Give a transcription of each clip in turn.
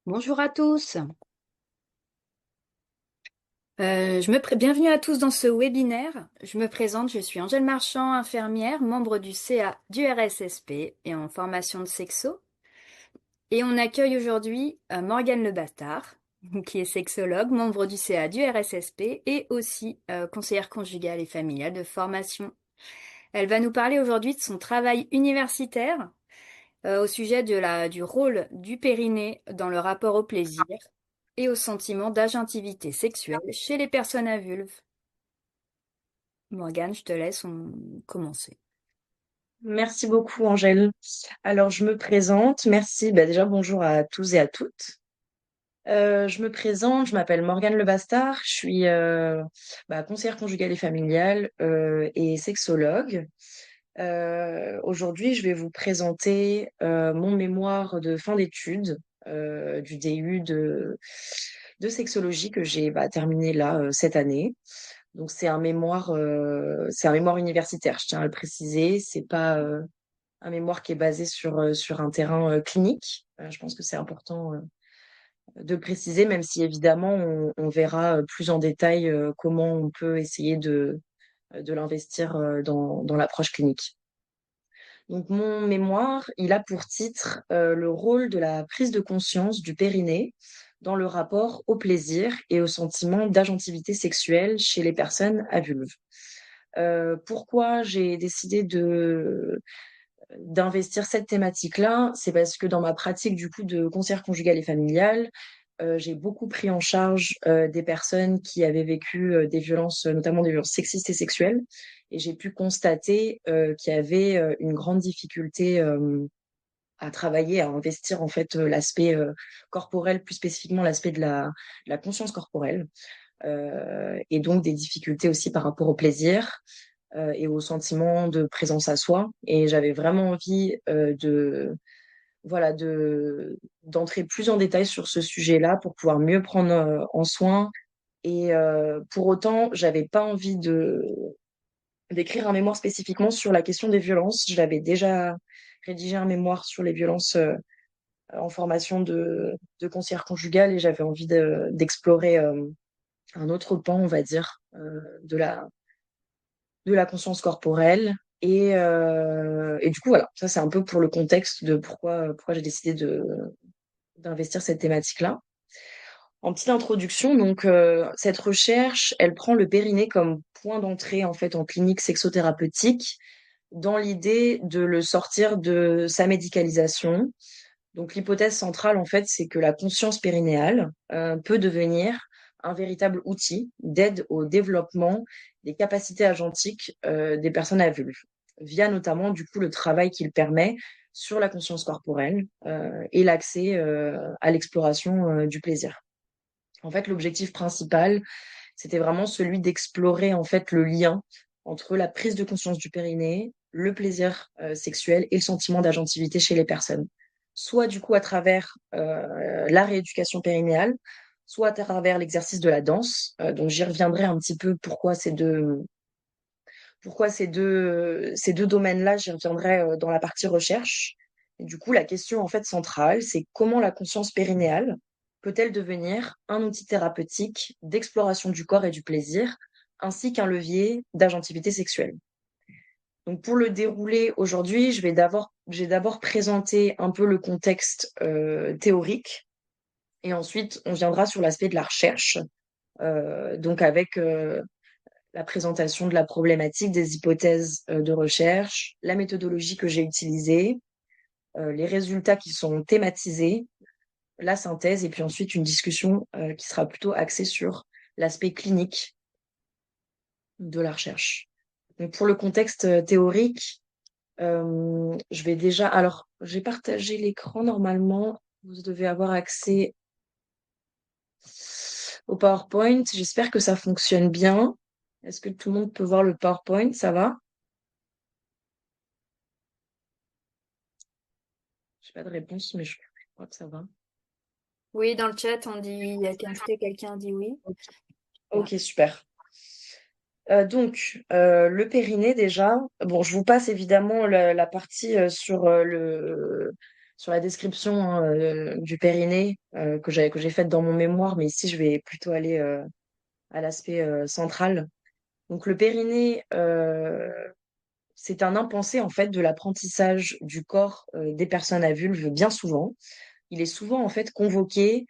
Bonjour à tous. Bienvenue à tous dans ce webinaire. Je me présente, je suis Angèle Marchand, infirmière, membre du CA du RSSP et en formation de sexo. Et on accueille aujourd'hui Morgane Le Bastard, qui est sexologue, membre du CA du RSSP et aussi conseillère conjugale et familiale de formation. Elle va nous parler aujourd'hui de son travail universitaire au sujet du rôle du périnée dans le rapport au plaisir et au sentiment d'agentivité sexuelle chez les personnes à vulve. Morgane, je te laisse commencer. Merci beaucoup, Angèle. Alors, je me présente. Merci. Déjà, bonjour à tous et à toutes. Je me présente. Je m'appelle Morgane Le Bastard. Je suis conseillère conjugale et familiale et sexologue. Aujourd'hui, je vais vous présenter mon mémoire de fin d'études du DU de sexologie que j'ai terminé là cette année. Donc c'est un mémoire universitaire, je tiens à le préciser. C'est pas un mémoire qui est basé sur un terrain clinique. Je pense que c'est important de le préciser, même si évidemment on verra plus en détail comment on peut essayer de l'investir dans l'approche clinique. Donc mon mémoire, il a pour titre le rôle de la prise de conscience du périnée dans le rapport au plaisir et au sentiment d'agentivité sexuelle chez les personnes à vulve. Pourquoi j'ai décidé de d'investir cette thématique-là? C'est parce que dans ma pratique du coup de conseillère conjugale et familiale, j'ai beaucoup pris en charge des personnes qui avaient vécu des violences, notamment des violences sexistes et sexuelles, et j'ai pu constater qu'il y avait une grande difficulté à travailler, à investir en fait l'aspect corporel, plus spécifiquement l'aspect de la conscience corporelle, et donc des difficultés aussi par rapport au plaisir et au sentiment de présence à soi. Et j'avais vraiment envie d'entrer plus en détail sur ce sujet-là pour pouvoir mieux prendre en soin. Et pour autant, j'avais pas envie de d'écrire un mémoire spécifiquement sur la question des violences. J'avais déjà rédigé un mémoire sur les violences en formation de conseillère conjugale et j'avais envie d'explorer un autre pan, on va dire, de la conscience corporelle. Et du coup, voilà, ça c'est un peu pour le contexte de pourquoi j'ai décidé d'investir cette thématique-là. En petite introduction, donc cette recherche, elle prend le périnée comme point d'entrée en fait en clinique sexothérapeutique dans l'idée de le sortir de sa médicalisation. Donc l'hypothèse centrale en fait, c'est que la conscience périnéale peut devenir un véritable outil d'aide au développement des capacités agentiques des personnes à vulve, via notamment du coup le travail qu'il permet sur la conscience corporelle et l'accès à l'exploration du plaisir. En fait, l'objectif principal, c'était vraiment celui d'explorer en fait le lien entre la prise de conscience du périnée, le plaisir sexuel et le sentiment d'agentivité chez les personnes. Soit du coup à travers la rééducation périnéale, soit à travers l'exercice de la danse. Donc j'y reviendrai un petit peu pourquoi ces deux domaines-là, j'y reviendrai dans la partie recherche. Et du coup, la question en fait centrale, c'est comment la conscience périnéale peut-elle devenir un outil thérapeutique d'exploration du corps et du plaisir, ainsi qu'un levier d'agentivité sexuelle. Donc pour le dérouler aujourd'hui, j'ai d'abord présenté un peu le contexte théorique, et ensuite on viendra sur l'aspect de la recherche, donc avec la présentation de la problématique, des hypothèses de recherche, la méthodologie que j'ai utilisée, les résultats qui sont thématisés, la synthèse, et puis ensuite une discussion qui sera plutôt axée sur l'aspect clinique de la recherche. Donc pour le contexte théorique, je vais déjà... Alors, j'ai partagé l'écran normalement. Vous devez avoir accès au PowerPoint. J'espère que ça fonctionne bien. Est-ce que tout le monde peut voir le PowerPoint? Ça va? J'ai pas de réponse, mais je crois que ça va. Oui, dans le chat, on dit, il y a quelqu'un dit oui. Ok, Voilà. ok, super. Donc, le périnée déjà. Bon, je vous passe évidemment la partie sur sur la description hein, du périnée que j'ai faite dans mon mémoire, mais ici je vais plutôt aller à l'aspect central. Donc le périnée, c'est un impensé en fait de l'apprentissage du corps des personnes à vulve bien souvent. Il est souvent en fait convoqué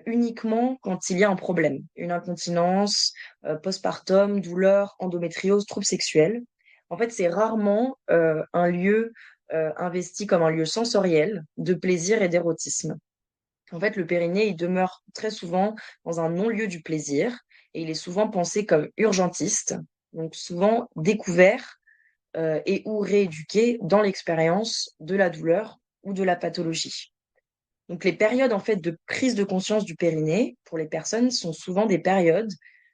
uniquement quand il y a un problème, une incontinence, postpartum, douleur, endométriose, troubles sexuels. En fait, c'est rarement un lieu investi comme un lieu sensoriel de plaisir et d'érotisme. En fait, le périnée, il demeure très souvent dans un non-lieu du plaisir et il est souvent pensé comme urgentiste, donc souvent découvert et ou rééduqué dans l'expérience de la douleur ou de la pathologie. Donc les périodes en fait de prise de conscience du périnée pour les personnes sont souvent des périodes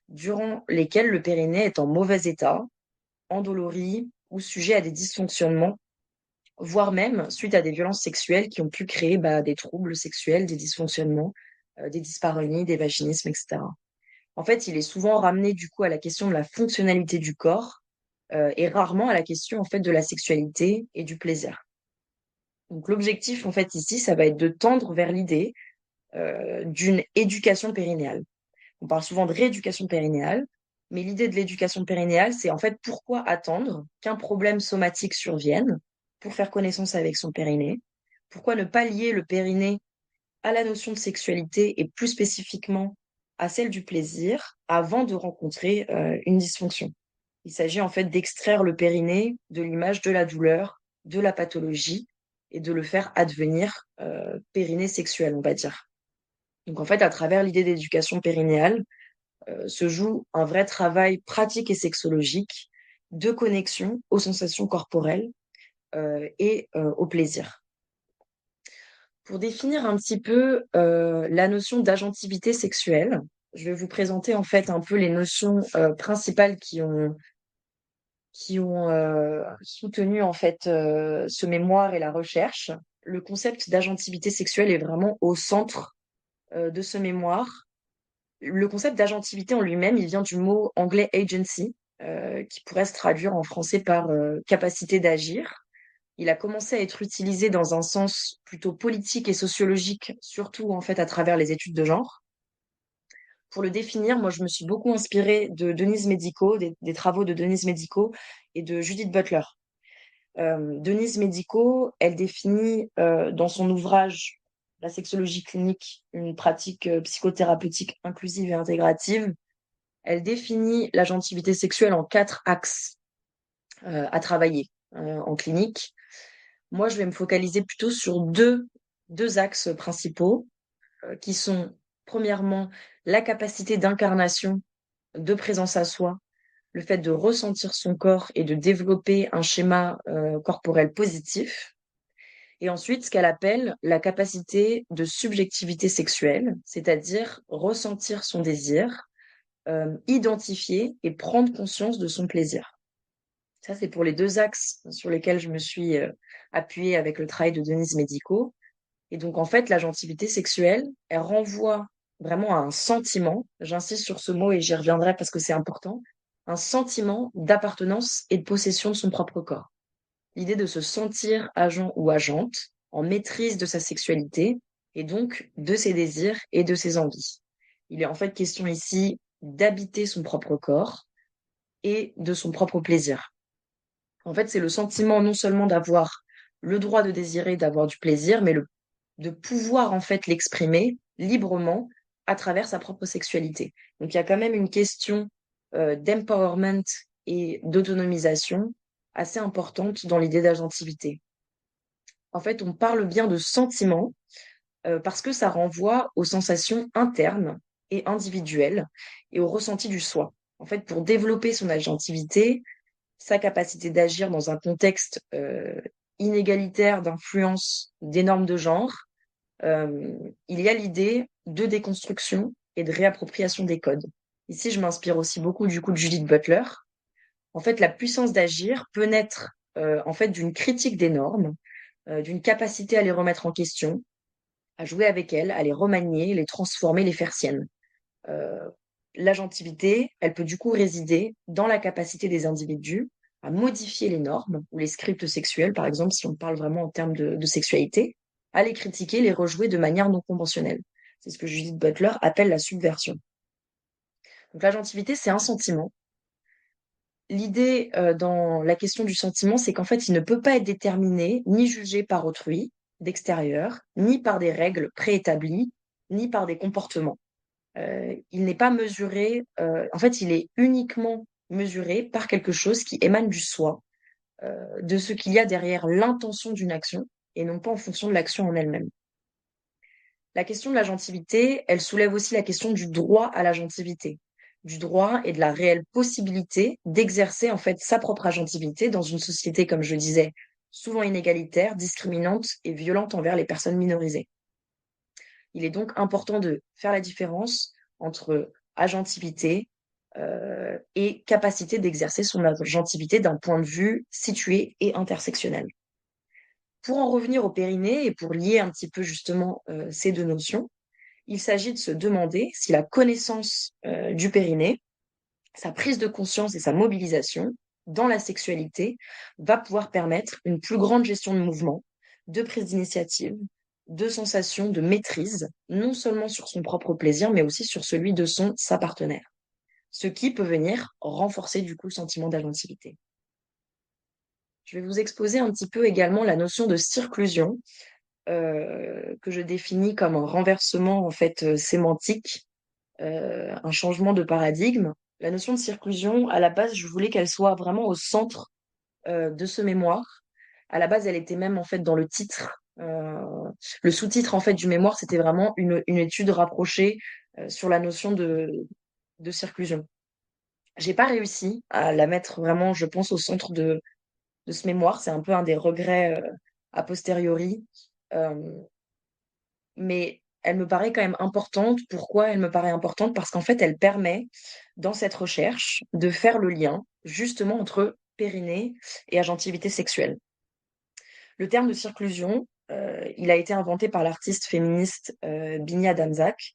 durant lesquelles le périnée est en mauvais état, endolori ou sujet à des dysfonctionnements, voire même suite à des violences sexuelles qui ont pu créer des troubles sexuels, des dysfonctionnements, des dyspareunies, des vaginismes, etc. En fait, il est souvent ramené du coup à la question de la fonctionnalité du corps et rarement à la question en fait de la sexualité et du plaisir. Donc l'objectif en fait ici, ça va être de tendre vers l'idée d'une éducation périnéale. On parle souvent de rééducation périnéale, mais l'idée de l'éducation périnéale, c'est en fait pourquoi attendre qu'un problème somatique survienne pour faire connaissance avec son périnée. Pourquoi ne pas lier le périnée à la notion de sexualité et plus spécifiquement à celle du plaisir avant de rencontrer une dysfonction. Il s'agit en fait d'extraire le périnée de l'image de la douleur, de la pathologie et de le faire advenir périnée sexuel, on va dire. Donc en fait, à travers l'idée d'éducation périnéale, se joue un vrai travail pratique et sexologique de connexion aux sensations corporelles et au plaisir. Pour définir un petit peu la notion d'agentivité sexuelle, je vais vous présenter en fait un peu les notions principales qui ont soutenu en fait ce mémoire et la recherche. Le concept d'agentivité sexuelle est vraiment au centre de ce mémoire. Le concept d'agentivité en lui-même, il vient du mot anglais agency, qui pourrait se traduire en français par capacité d'agir. Il a commencé à être utilisé dans un sens plutôt politique et sociologique, surtout en fait à travers les études de genre. Pour le définir, moi je me suis beaucoup inspirée de Denise Medico, des travaux de Denise Medico et de Judith Butler. Denise Medico, elle définit dans son ouvrage La sexologie clinique, une pratique psychothérapeutique inclusive et intégrative. Elle définit l'agentivité sexuelle en 4 axes à travailler en clinique. Moi, je vais me focaliser plutôt sur deux axes principaux qui sont, premièrement, la capacité d'incarnation, de présence à soi, le fait de ressentir son corps et de développer un schéma corporel positif. Et ensuite, ce qu'elle appelle la capacité de subjectivité sexuelle, c'est-à-dire ressentir son désir, identifier et prendre conscience de son plaisir. Ça, c'est pour les deux axes sur lesquels je me suis appuyée avec le travail de Denise Medico. Et donc, en fait, l'agentivité sexuelle, elle renvoie vraiment à un sentiment, j'insiste sur ce mot et j'y reviendrai parce que c'est important, un sentiment d'appartenance et de possession de son propre corps. L'idée de se sentir agent ou agente, en maîtrise de sa sexualité, et donc de ses désirs et de ses envies. Il est en fait question ici d'habiter son propre corps et de son propre plaisir. En fait, c'est le sentiment non seulement d'avoir le droit de désirer, d'avoir du plaisir, mais de pouvoir en fait l'exprimer librement à travers sa propre sexualité. Donc il y a quand même une question d'empowerment et d'autonomisation assez importante dans l'idée d'agentivité. En fait, on parle bien de sentiment parce que ça renvoie aux sensations internes et individuelles et au ressenti du soi. En fait, pour développer son agentivité, sa capacité d'agir dans un contexte inégalitaire d'influence des normes de genre, il y a l'idée de déconstruction et de réappropriation des codes. Ici, je m'inspire aussi beaucoup du coup de Judith Butler. En fait, la puissance d'agir peut naître en fait d'une critique des normes, d'une capacité à les remettre en question, à jouer avec elles, à les remanier, les transformer, les faire siennes. Euh, L'agentivité, elle peut du coup résider dans la capacité des individus à modifier les normes ou les scripts sexuels, par exemple, si on parle vraiment en termes de sexualité, à les critiquer, les rejouer de manière non conventionnelle. C'est ce que Judith Butler appelle la subversion. Donc l'agentivité, c'est un sentiment. L'idée dans la question du sentiment, c'est qu'en fait, il ne peut pas être déterminé ni jugé par autrui, d'extérieur, ni par des règles préétablies, ni par des comportements. Il n'est pas mesuré, en fait, il est uniquement mesuré par quelque chose qui émane du soi, de ce qu'il y a derrière l'intention d'une action, et non pas en fonction de l'action en elle-même. La question de l'agentivité, elle soulève aussi la question du droit à l'agentivité, du droit et de la réelle possibilité d'exercer en fait sa propre agentivité dans une société, comme je disais, souvent inégalitaire, discriminante et violente envers les personnes minorisées. Il est donc important de faire la différence entre agentivité et capacité d'exercer son agentivité d'un point de vue situé et intersectionnel. Pour en revenir au périnée et pour lier un petit peu justement ces deux notions, il s'agit de se demander si la connaissance du périnée, sa prise de conscience et sa mobilisation dans la sexualité va pouvoir permettre une plus grande gestion de mouvement, de prise d'initiative, de sensation de maîtrise, non seulement sur son propre plaisir, mais aussi sur celui de sa partenaire. Ce qui peut venir renforcer du coup le sentiment d'agentivité. Je vais vous exposer un petit peu également la notion de circlusion, que je définis comme un renversement en fait sémantique, un changement de paradigme. La notion de circlusion, à la base, je voulais qu'elle soit vraiment au centre de ce mémoire. À la base, elle était même en fait dans le titre. Le sous-titre en fait du mémoire, c'était vraiment une étude rapprochée sur la notion de circlusion. J'ai pas réussi à la mettre vraiment, je pense, au centre de ce mémoire. C'est un peu un des regrets a posteriori. Euh, mais elle me paraît quand même importante. Pourquoi elle me paraît importante? Parce qu'en fait, elle permet, dans cette recherche, de faire le lien justement entre périnée et agentivité sexuelle. Le terme de circlusion, il a été inventé par l'artiste féministe Binia Danzak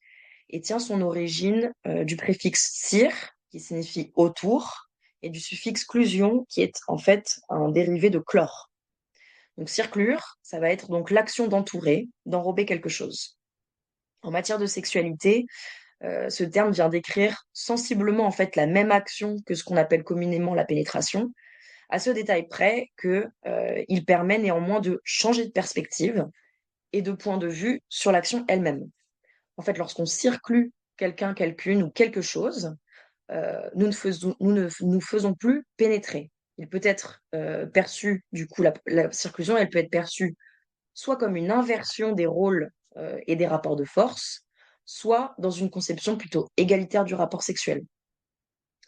et tient son origine du préfixe cir, qui signifie autour, et du suffixe clusion, qui est en fait un dérivé de chlore. Donc circlure, ça va être donc l'action d'entourer, d'enrober quelque chose. En matière de sexualité, ce terme vient décrire sensiblement en fait la même action que ce qu'on appelle communément la pénétration, à ce détail près que il permet néanmoins de changer de perspective et de point de vue sur l'action elle-même. En fait, lorsqu'on circule quelqu'un, quelqu'une ou quelque chose, nous ne nous faisons plus pénétrer. Il peut être perçu, du coup, la circlusion, elle peut être perçue soit comme une inversion des rôles et des rapports de force, soit dans une conception plutôt égalitaire du rapport sexuel.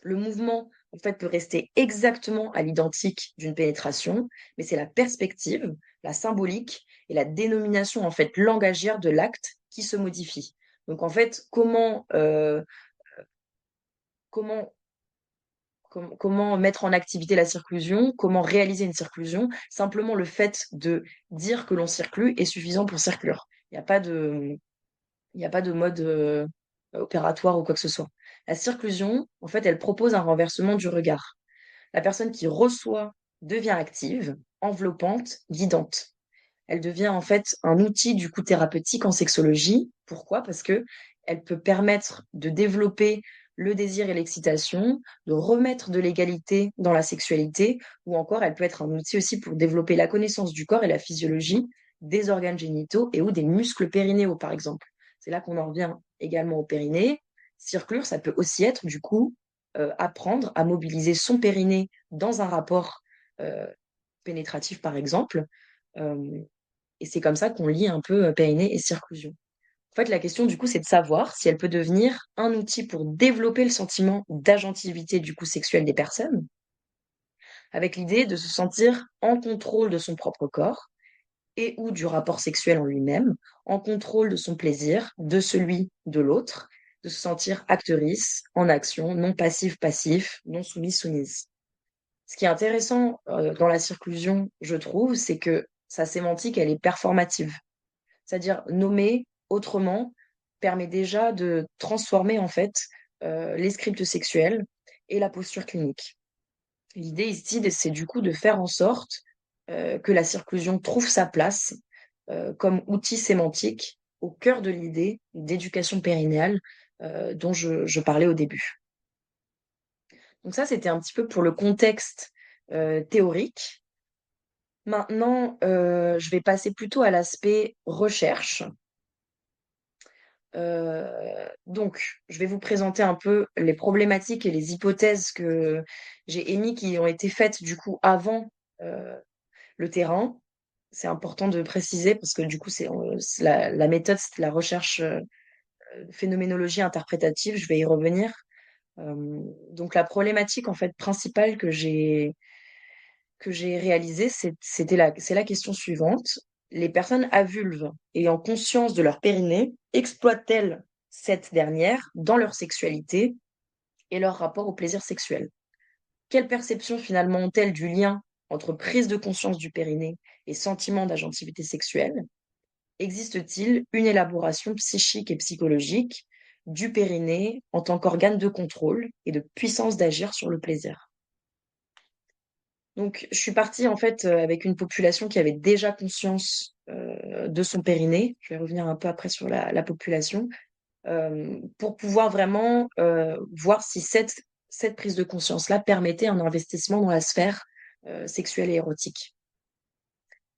Le mouvement, en fait, peut rester exactement à l'identique d'une pénétration, mais c'est la perspective, la symbolique et la dénomination, en fait, langagière de l'acte qui se modifie. Donc, en fait, comment comment mettre en activité la circlusion, comment réaliser une circlusion. Simplement le fait de dire que l'on circule est suffisant pour circlure. Il n'y a pas de mode opératoire ou quoi que ce soit. La circlusion, en fait, elle propose un renversement du regard. La personne qui reçoit devient active, enveloppante, guidante. Elle devient en fait un outil du coup thérapeutique en sexologie. Pourquoi? Parce que elle peut permettre de développer le désir et l'excitation, de remettre de l'égalité dans la sexualité, ou encore elle peut être un outil aussi pour développer la connaissance du corps et la physiologie des organes génitaux et ou des muscles périnéaux, par exemple. C'est là qu'on en revient également au périnée. Circlure, ça peut aussi être du coup apprendre à mobiliser son périnée dans un rapport euh, pénétratif, par exemple. Euh, et c'est comme ça qu'on lie un peu périnée et circlusion. En fait, la question, du coup, c'est de savoir si elle peut devenir un outil pour développer le sentiment d'agentivité, du coup, sexuelle des personnes, avec l'idée de se sentir en contrôle de son propre corps et ou du rapport sexuel en lui-même, en contrôle de son plaisir, de celui de l'autre, de se sentir actrice, en action, non passif-passif, non soumise-soumise. Ce qui est intéressant dans la circlusion, je trouve, c'est que sa sémantique, elle est performative. C'est-à-dire nommer autrement permet déjà de transformer en fait les scripts sexuels et la posture clinique. L'idée ici, c'est du coup de faire en sorte que la circlusion trouve sa place comme outil sémantique au cœur de l'idée d'éducation périnéale dont je parlais au début. Donc ça, c'était un petit peu pour le contexte théorique. Maintenant, je vais passer plutôt à l'aspect recherche. Donc, je vais vous présenter un peu les problématiques et les hypothèses que j'ai émises qui ont été faites du coup avant le terrain. C'est important de préciser parce que du coup, c'est la méthode, c'est la recherche phénoménologie interprétative. Je vais y revenir. Donc, la problématique en fait principale que j'ai réalisée, c'est la question suivante. Les personnes à vulve ayant conscience de leur périnée exploitent-elles cette dernière dans leur sexualité et leur rapport au plaisir sexuel? Quelle perception finalement ont-elles du lien entre prise de conscience du périnée et sentiment d'agentivité sexuelle? Existe-t-il une élaboration psychique et psychologique du périnée en tant qu'organe de contrôle et de puissance d'agir sur le plaisir? Donc, je suis partie en fait avec une population qui avait déjà conscience de son périnée. Je vais revenir un peu après sur la population pour pouvoir vraiment voir si cette prise de conscience-là permettait un investissement dans la sphère sexuelle et érotique.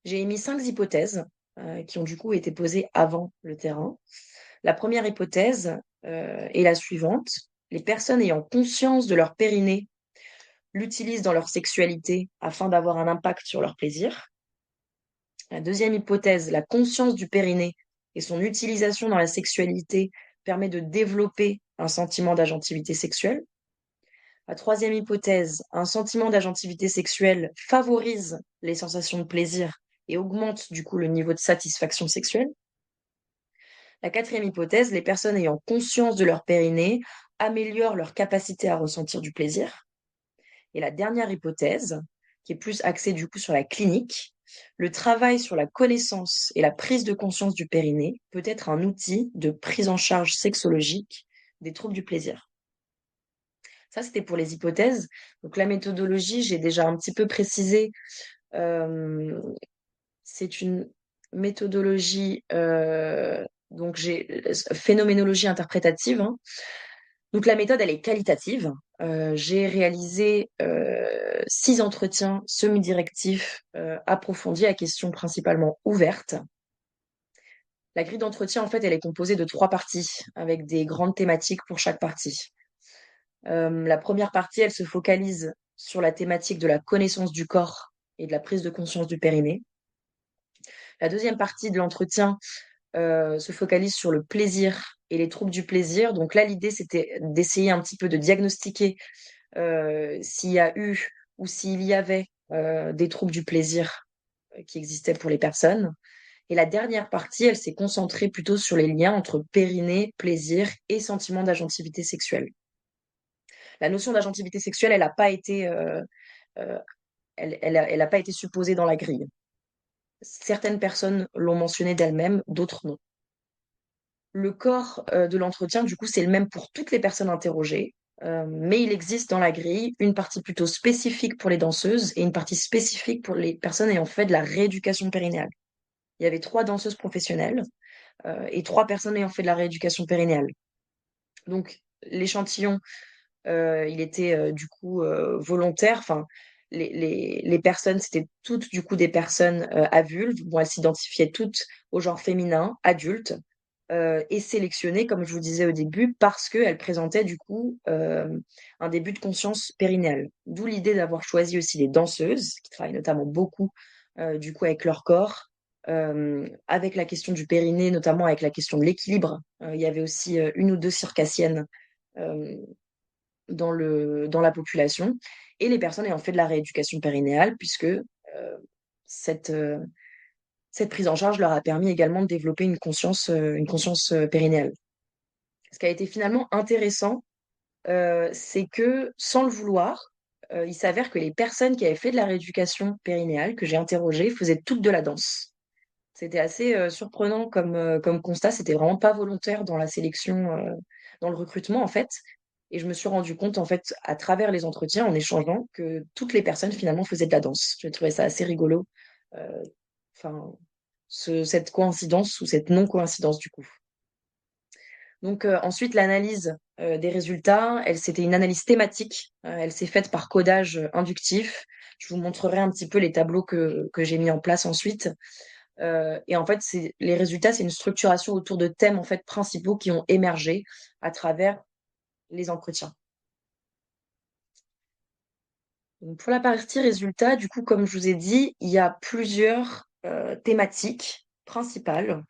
J'ai émis 5 hypothèses qui ont du coup été posées avant le terrain. La première hypothèse est la suivante. Les personnes ayant conscience de leur périnée l'utilisent dans leur sexualité afin d'avoir un impact sur leur plaisir. La deuxième hypothèse, la conscience du périnée et son utilisation dans la sexualité permet de développer un sentiment d'agentivité sexuelle. La troisième hypothèse, un sentiment d'agentivité sexuelle favorise les sensations de plaisir et augmente du coup le niveau de satisfaction sexuelle. La quatrième hypothèse, les personnes ayant conscience de leur périnée améliorent leur capacité à ressentir du plaisir. Et la dernière hypothèse, qui est plus axée du coup sur la clinique, le travail sur la connaissance et la prise de conscience du périnée peut être un outil de prise en charge sexologique des troubles du plaisir. Ça, c'était pour les hypothèses. Donc la méthodologie, j'ai déjà un petit peu précisé, c'est une méthodologie, donc j'ai phénoménologie interprétative, hein. Donc la méthode, elle est qualitative. J'ai réalisé 6 entretiens semi-directifs approfondis à questions principalement ouvertes. La grille d'entretien, en fait, elle est composée de 3 parties avec des grandes thématiques pour chaque partie. La première partie, elle se focalise sur la thématique de la connaissance du corps et de la prise de conscience du périnée. La deuxième partie de l'entretien se focalise sur le plaisir et les troubles du plaisir. Donc là, l'idée, c'était d'essayer un petit peu de diagnostiquer s'il y a eu ou s'il y avait des troubles du plaisir qui existaient pour les personnes. Et la dernière partie, elle s'est concentrée plutôt sur les liens entre périnée, plaisir et sentiment d'agentivité sexuelle. La notion d'agentivité sexuelle, elle n'a pas été, euh, elle a pas été supposée dans la grille. Certaines personnes l'ont mentionné d'elles-mêmes, d'autres non. Le corps de l'entretien, du coup, c'est le même pour toutes les personnes interrogées, mais il existe dans la grille une partie plutôt spécifique pour les danseuses et une partie spécifique pour les personnes ayant fait de la rééducation périnéale. Il y avait 3 danseuses professionnelles et 3 personnes ayant fait de la rééducation périnéale. Donc, l'échantillon, il était du coup volontaire. Enfin, les personnes, c'était toutes du coup des personnes à vulve. Bon, elles s'identifiaient toutes au genre féminin, adulte et sélectionnées, comme je vous disais au début, parce qu'elles présentaient du coup un début de conscience périnéale. D'où l'idée d'avoir choisi aussi des danseuses, qui travaillent notamment beaucoup du coup avec leur corps, avec la question du périnée, notamment avec la question de l'équilibre. Il y avait aussi une ou deux circassiennes euh, dans la population, et les personnes ayant fait de la rééducation périnéale, puisque cette, euh, cette prise en charge leur a permis également de développer une conscience périnéale. Ce qui a été finalement intéressant, c'est que sans le vouloir, il s'avère que les personnes qui avaient fait de la rééducation périnéale, que j'ai interrogées, faisaient toutes de la danse. C'était assez surprenant comme constat. C'était vraiment pas volontaire dans la sélection, dans le recrutement en fait. Et je me suis rendu compte en fait à travers les entretiens, en échangeant, que toutes les personnes finalement faisaient de la danse. J'ai trouvé ça assez rigolo. Euh, Enfin, cette coïncidence ou cette non-coïncidence du coup. Donc ensuite, l'analyse des résultats, c'était une analyse thématique. Elle s'est faite par codage inductif. Je vous montrerai un petit peu les tableaux que j'ai mis en place ensuite. Et en fait, les résultats, c'est une structuration autour de thèmes en fait principaux qui ont émergé à travers les entretiens. Donc, pour la partie résultats, du coup, comme je vous ai dit, il y a plusieurs thématiques principales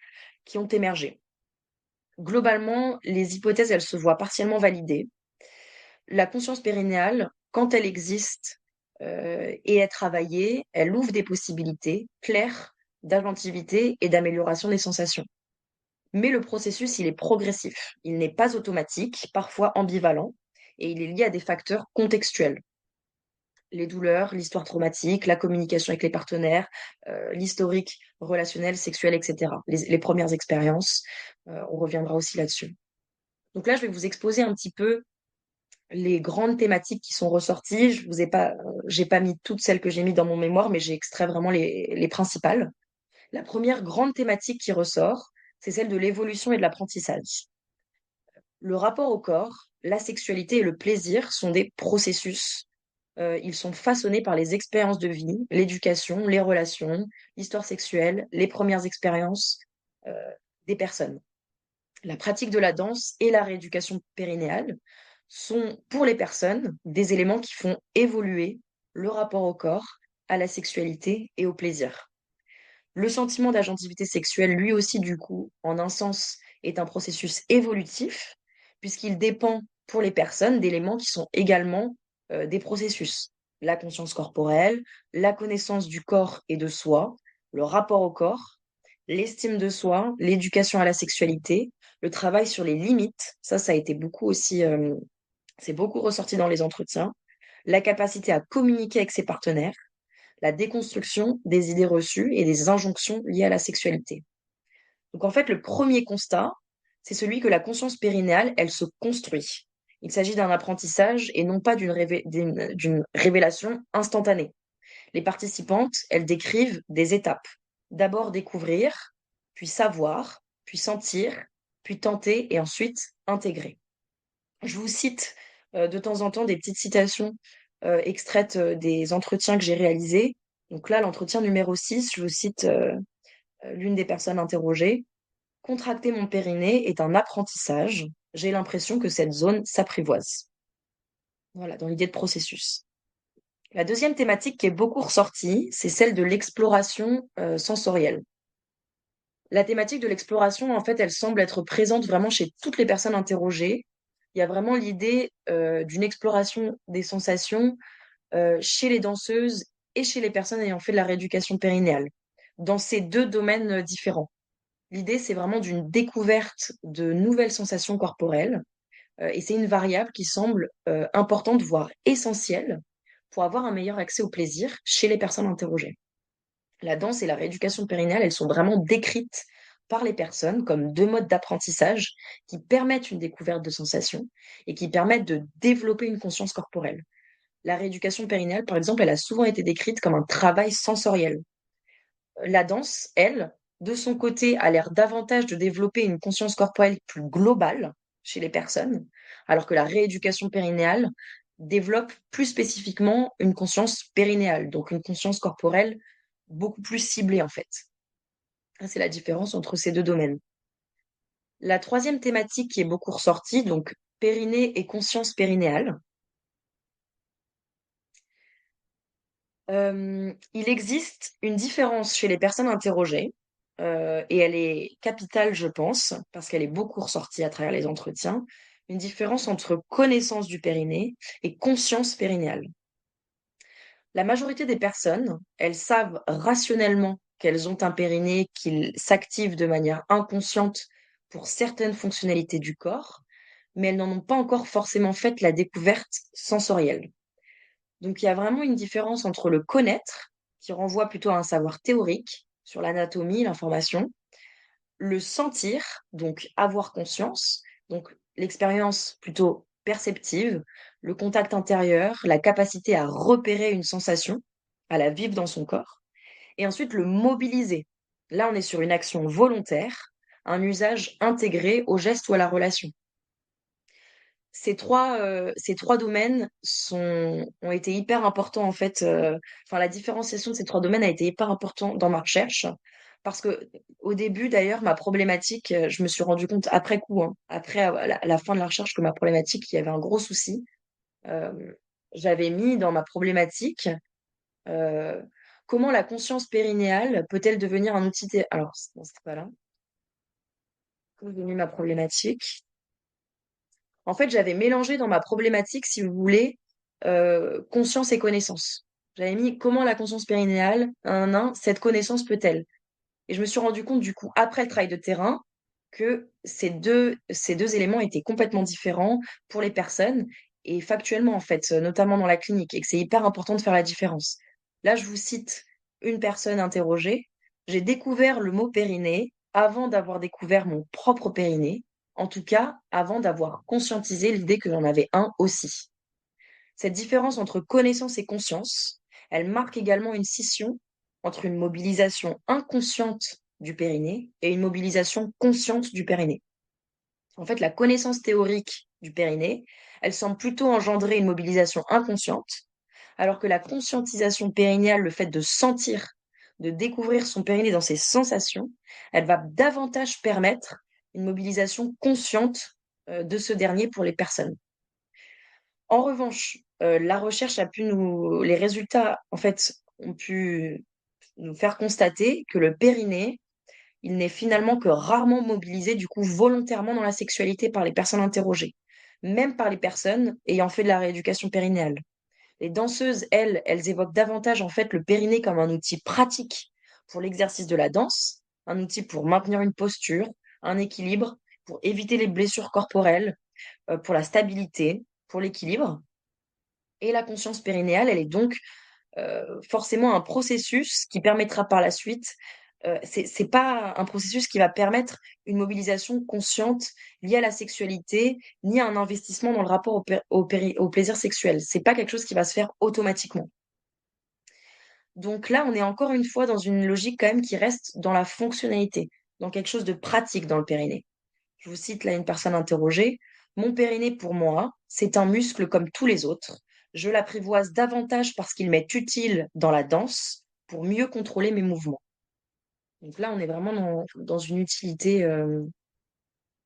qui ont émergé. Globalement, les hypothèses, elles se voient partiellement validées. La conscience périnéale, quand elle existe et est travaillée, elle ouvre des possibilités claires d'inventivité et d'amélioration des sensations. Mais le processus, il est progressif. Il n'est pas automatique, parfois ambivalent, et il est lié à des facteurs contextuels. Les douleurs, l'histoire traumatique, la communication avec les partenaires, l'historique relationnel, sexuel, etc. Les premières expériences, on reviendra aussi là-dessus. Donc là, je vais vous exposer un petit peu les grandes thématiques qui sont ressorties. Je vous ai pas, j'ai pas mis toutes celles que j'ai mis dans mon mémoire, mais j'ai extrait vraiment les principales. La première grande thématique qui ressort, c'est celle de l'évolution et de l'apprentissage. Le rapport au corps, la sexualité et le plaisir sont des processus. Ils sont façonnés par les expériences de vie, l'éducation, les relations, l'histoire sexuelle, les premières expériences euh, des personnes. La pratique de la danse et la rééducation périnéale sont, pour les personnes, des éléments qui font évoluer le rapport au corps, à la sexualité et au plaisir. Le sentiment d'agentivité sexuelle, lui aussi, du coup, en un sens, est un processus évolutif, puisqu'il dépend, pour les personnes, d'éléments qui sont également des processus. La conscience corporelle, la connaissance du corps et de soi, le rapport au corps, l'estime de soi, l'éducation à la sexualité, le travail sur les limites, ça a été beaucoup aussi, c'est beaucoup ressorti dans les entretiens, la capacité à communiquer avec ses partenaires, la déconstruction des idées reçues et des injonctions liées à la sexualité. Donc en fait, le premier constat, c'est celui que la conscience périnéale, elle se construit. Il s'agit d'un apprentissage et non pas d'une révélation instantanée. Les participantes, elles décrivent des étapes. D'abord découvrir, puis savoir, puis sentir, puis tenter et ensuite intégrer. Je vous cite de temps en temps des petites citations extraites des entretiens que j'ai réalisés. Donc là, l'entretien numéro 6, je vous cite l'une des personnes interrogées. Contracter mon périnée est un apprentissage. J'ai l'impression que cette zone s'apprivoise. Voilà, dans l'idée de processus. La deuxième thématique qui est beaucoup ressortie, c'est celle de l'exploration sensorielle. La thématique de l'exploration, en fait, elle semble être présente vraiment chez toutes les personnes interrogées. Il y a vraiment l'idée d'une exploration des sensations chez les danseuses et chez les personnes ayant fait de la rééducation périnéale, dans ces deux domaines différents. L'idée, c'est vraiment d'une découverte de nouvelles sensations corporelles, et c'est une variable qui semble importante, voire essentielle, pour avoir un meilleur accès au plaisir chez les personnes interrogées. La danse et la rééducation périnéale, elles sont vraiment décrites par les personnes comme deux modes d'apprentissage qui permettent une découverte de sensations et qui permettent de développer une conscience corporelle. La rééducation périnéale, par exemple, elle a souvent été décrite comme un travail sensoriel. La danse, elle, de son côté, a l'air davantage de développer une conscience corporelle plus globale chez les personnes, alors que la rééducation périnéale développe plus spécifiquement une conscience périnéale, donc une conscience corporelle beaucoup plus ciblée en fait. C'est la différence entre ces deux domaines. La troisième thématique qui est beaucoup ressortie, donc périnée et conscience périnéale. Il existe une différence chez les personnes interrogées, et elle est capitale, je pense, parce qu'elle est beaucoup ressortie à travers les entretiens, une différence entre connaissance du périnée et conscience périnéale. La majorité des personnes, elles savent rationnellement qu'elles ont un périnée, qu'il s'active de manière inconsciente pour certaines fonctionnalités du corps, mais elles n'en ont pas encore forcément fait la découverte sensorielle. Donc il y a vraiment une différence entre le connaître, qui renvoie plutôt à un savoir théorique sur l'anatomie, l'information, le sentir, donc avoir conscience, donc l'expérience plutôt perceptive, le contact intérieur, la capacité à repérer une sensation, à la vivre dans son corps, et ensuite le mobiliser. Là, on est sur une action volontaire, un usage intégré au geste ou à la relation. Ces trois domaines ont été hyper importants en fait. Enfin, la différenciation de ces trois domaines a été hyper important dans ma recherche parce que au début d'ailleurs, ma problématique, je me suis rendu compte après coup, hein, après la fin de la recherche, que ma problématique, il y avait un gros souci. Euh, J'avais mis dans ma problématique euh, comment la conscience périnéale peut-elle devenir un outil. Alors, non, c'était pas là. Comment j'ai mis ma problématique? En fait, j'avais mélangé dans ma problématique, si vous voulez, conscience et connaissance. J'avais mis comment la conscience périnéale, cette connaissance peut-elle? Et je me suis rendu compte, du coup, après le travail de terrain, que ces deux éléments étaient complètement différents pour les personnes et factuellement, en fait, notamment dans la clinique, et que c'est hyper important de faire la différence. Là, je vous cite une personne interrogée. J'ai découvert le mot périnée avant d'avoir découvert mon propre périnée, en tout cas avant d'avoir conscientisé l'idée que j'en avais un aussi. Cette différence entre connaissance et conscience, elle marque également une scission entre une mobilisation inconsciente du périnée et une mobilisation consciente du périnée. En fait, la connaissance théorique du périnée, elle semble plutôt engendrer une mobilisation inconsciente, alors que la conscientisation périnéale, le fait de sentir, de découvrir son périnée dans ses sensations, elle va davantage permettre une mobilisation consciente de ce dernier pour les personnes. En revanche, la recherche les résultats, en fait, ont pu nous faire constater que le périnée, il n'est finalement que rarement mobilisé, du coup, volontairement dans la sexualité par les personnes interrogées, même par les personnes ayant fait de la rééducation périnéale. Les danseuses, elles évoquent davantage, en fait, le périnée comme un outil pratique pour l'exercice de la danse, un outil pour maintenir une posture, un équilibre, pour éviter les blessures corporelles, pour la stabilité, pour l'équilibre. Et la conscience périnéale, elle est donc forcément un processus qui permettra par la suite, c'est pas un processus qui va permettre une mobilisation consciente liée à la sexualité, ni à un investissement dans le rapport au plaisir sexuel. C'est pas quelque chose qui va se faire automatiquement. Donc là, on est encore une fois dans une logique quand même qui reste dans la fonctionnalité, dans quelque chose de pratique dans le périnée. Je vous cite là une personne interrogée. Mon périnée, pour moi, c'est un muscle comme tous les autres. Je l'apprivoise davantage parce qu'il m'est utile dans la danse pour mieux contrôler mes mouvements. Donc là, on est vraiment dans une utilité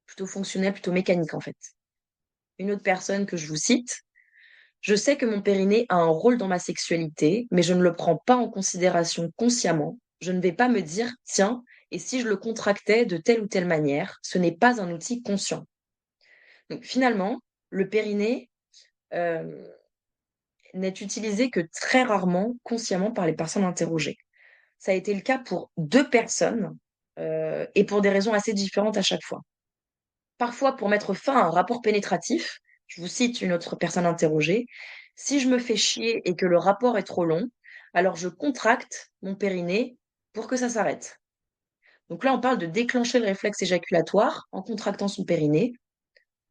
plutôt fonctionnelle, plutôt mécanique en fait. Une autre personne que je vous cite. Je sais que mon périnée a un rôle dans ma sexualité, mais je ne le prends pas en considération consciemment. Je ne vais pas me dire, tiens, et si je le contractais de telle ou telle manière, ce n'est pas un outil conscient. Donc finalement, le périnée euh, n'est utilisé que très rarement consciemment par les personnes interrogées. Ça a été le cas pour deux personnes et pour des raisons assez différentes à chaque fois. Parfois pour mettre fin à un rapport pénétratif, je vous cite une autre personne interrogée, si je me fais chier et que le rapport est trop long, alors je contracte mon périnée pour que ça s'arrête. Donc là, on parle de déclencher le réflexe éjaculatoire en contractant son périnée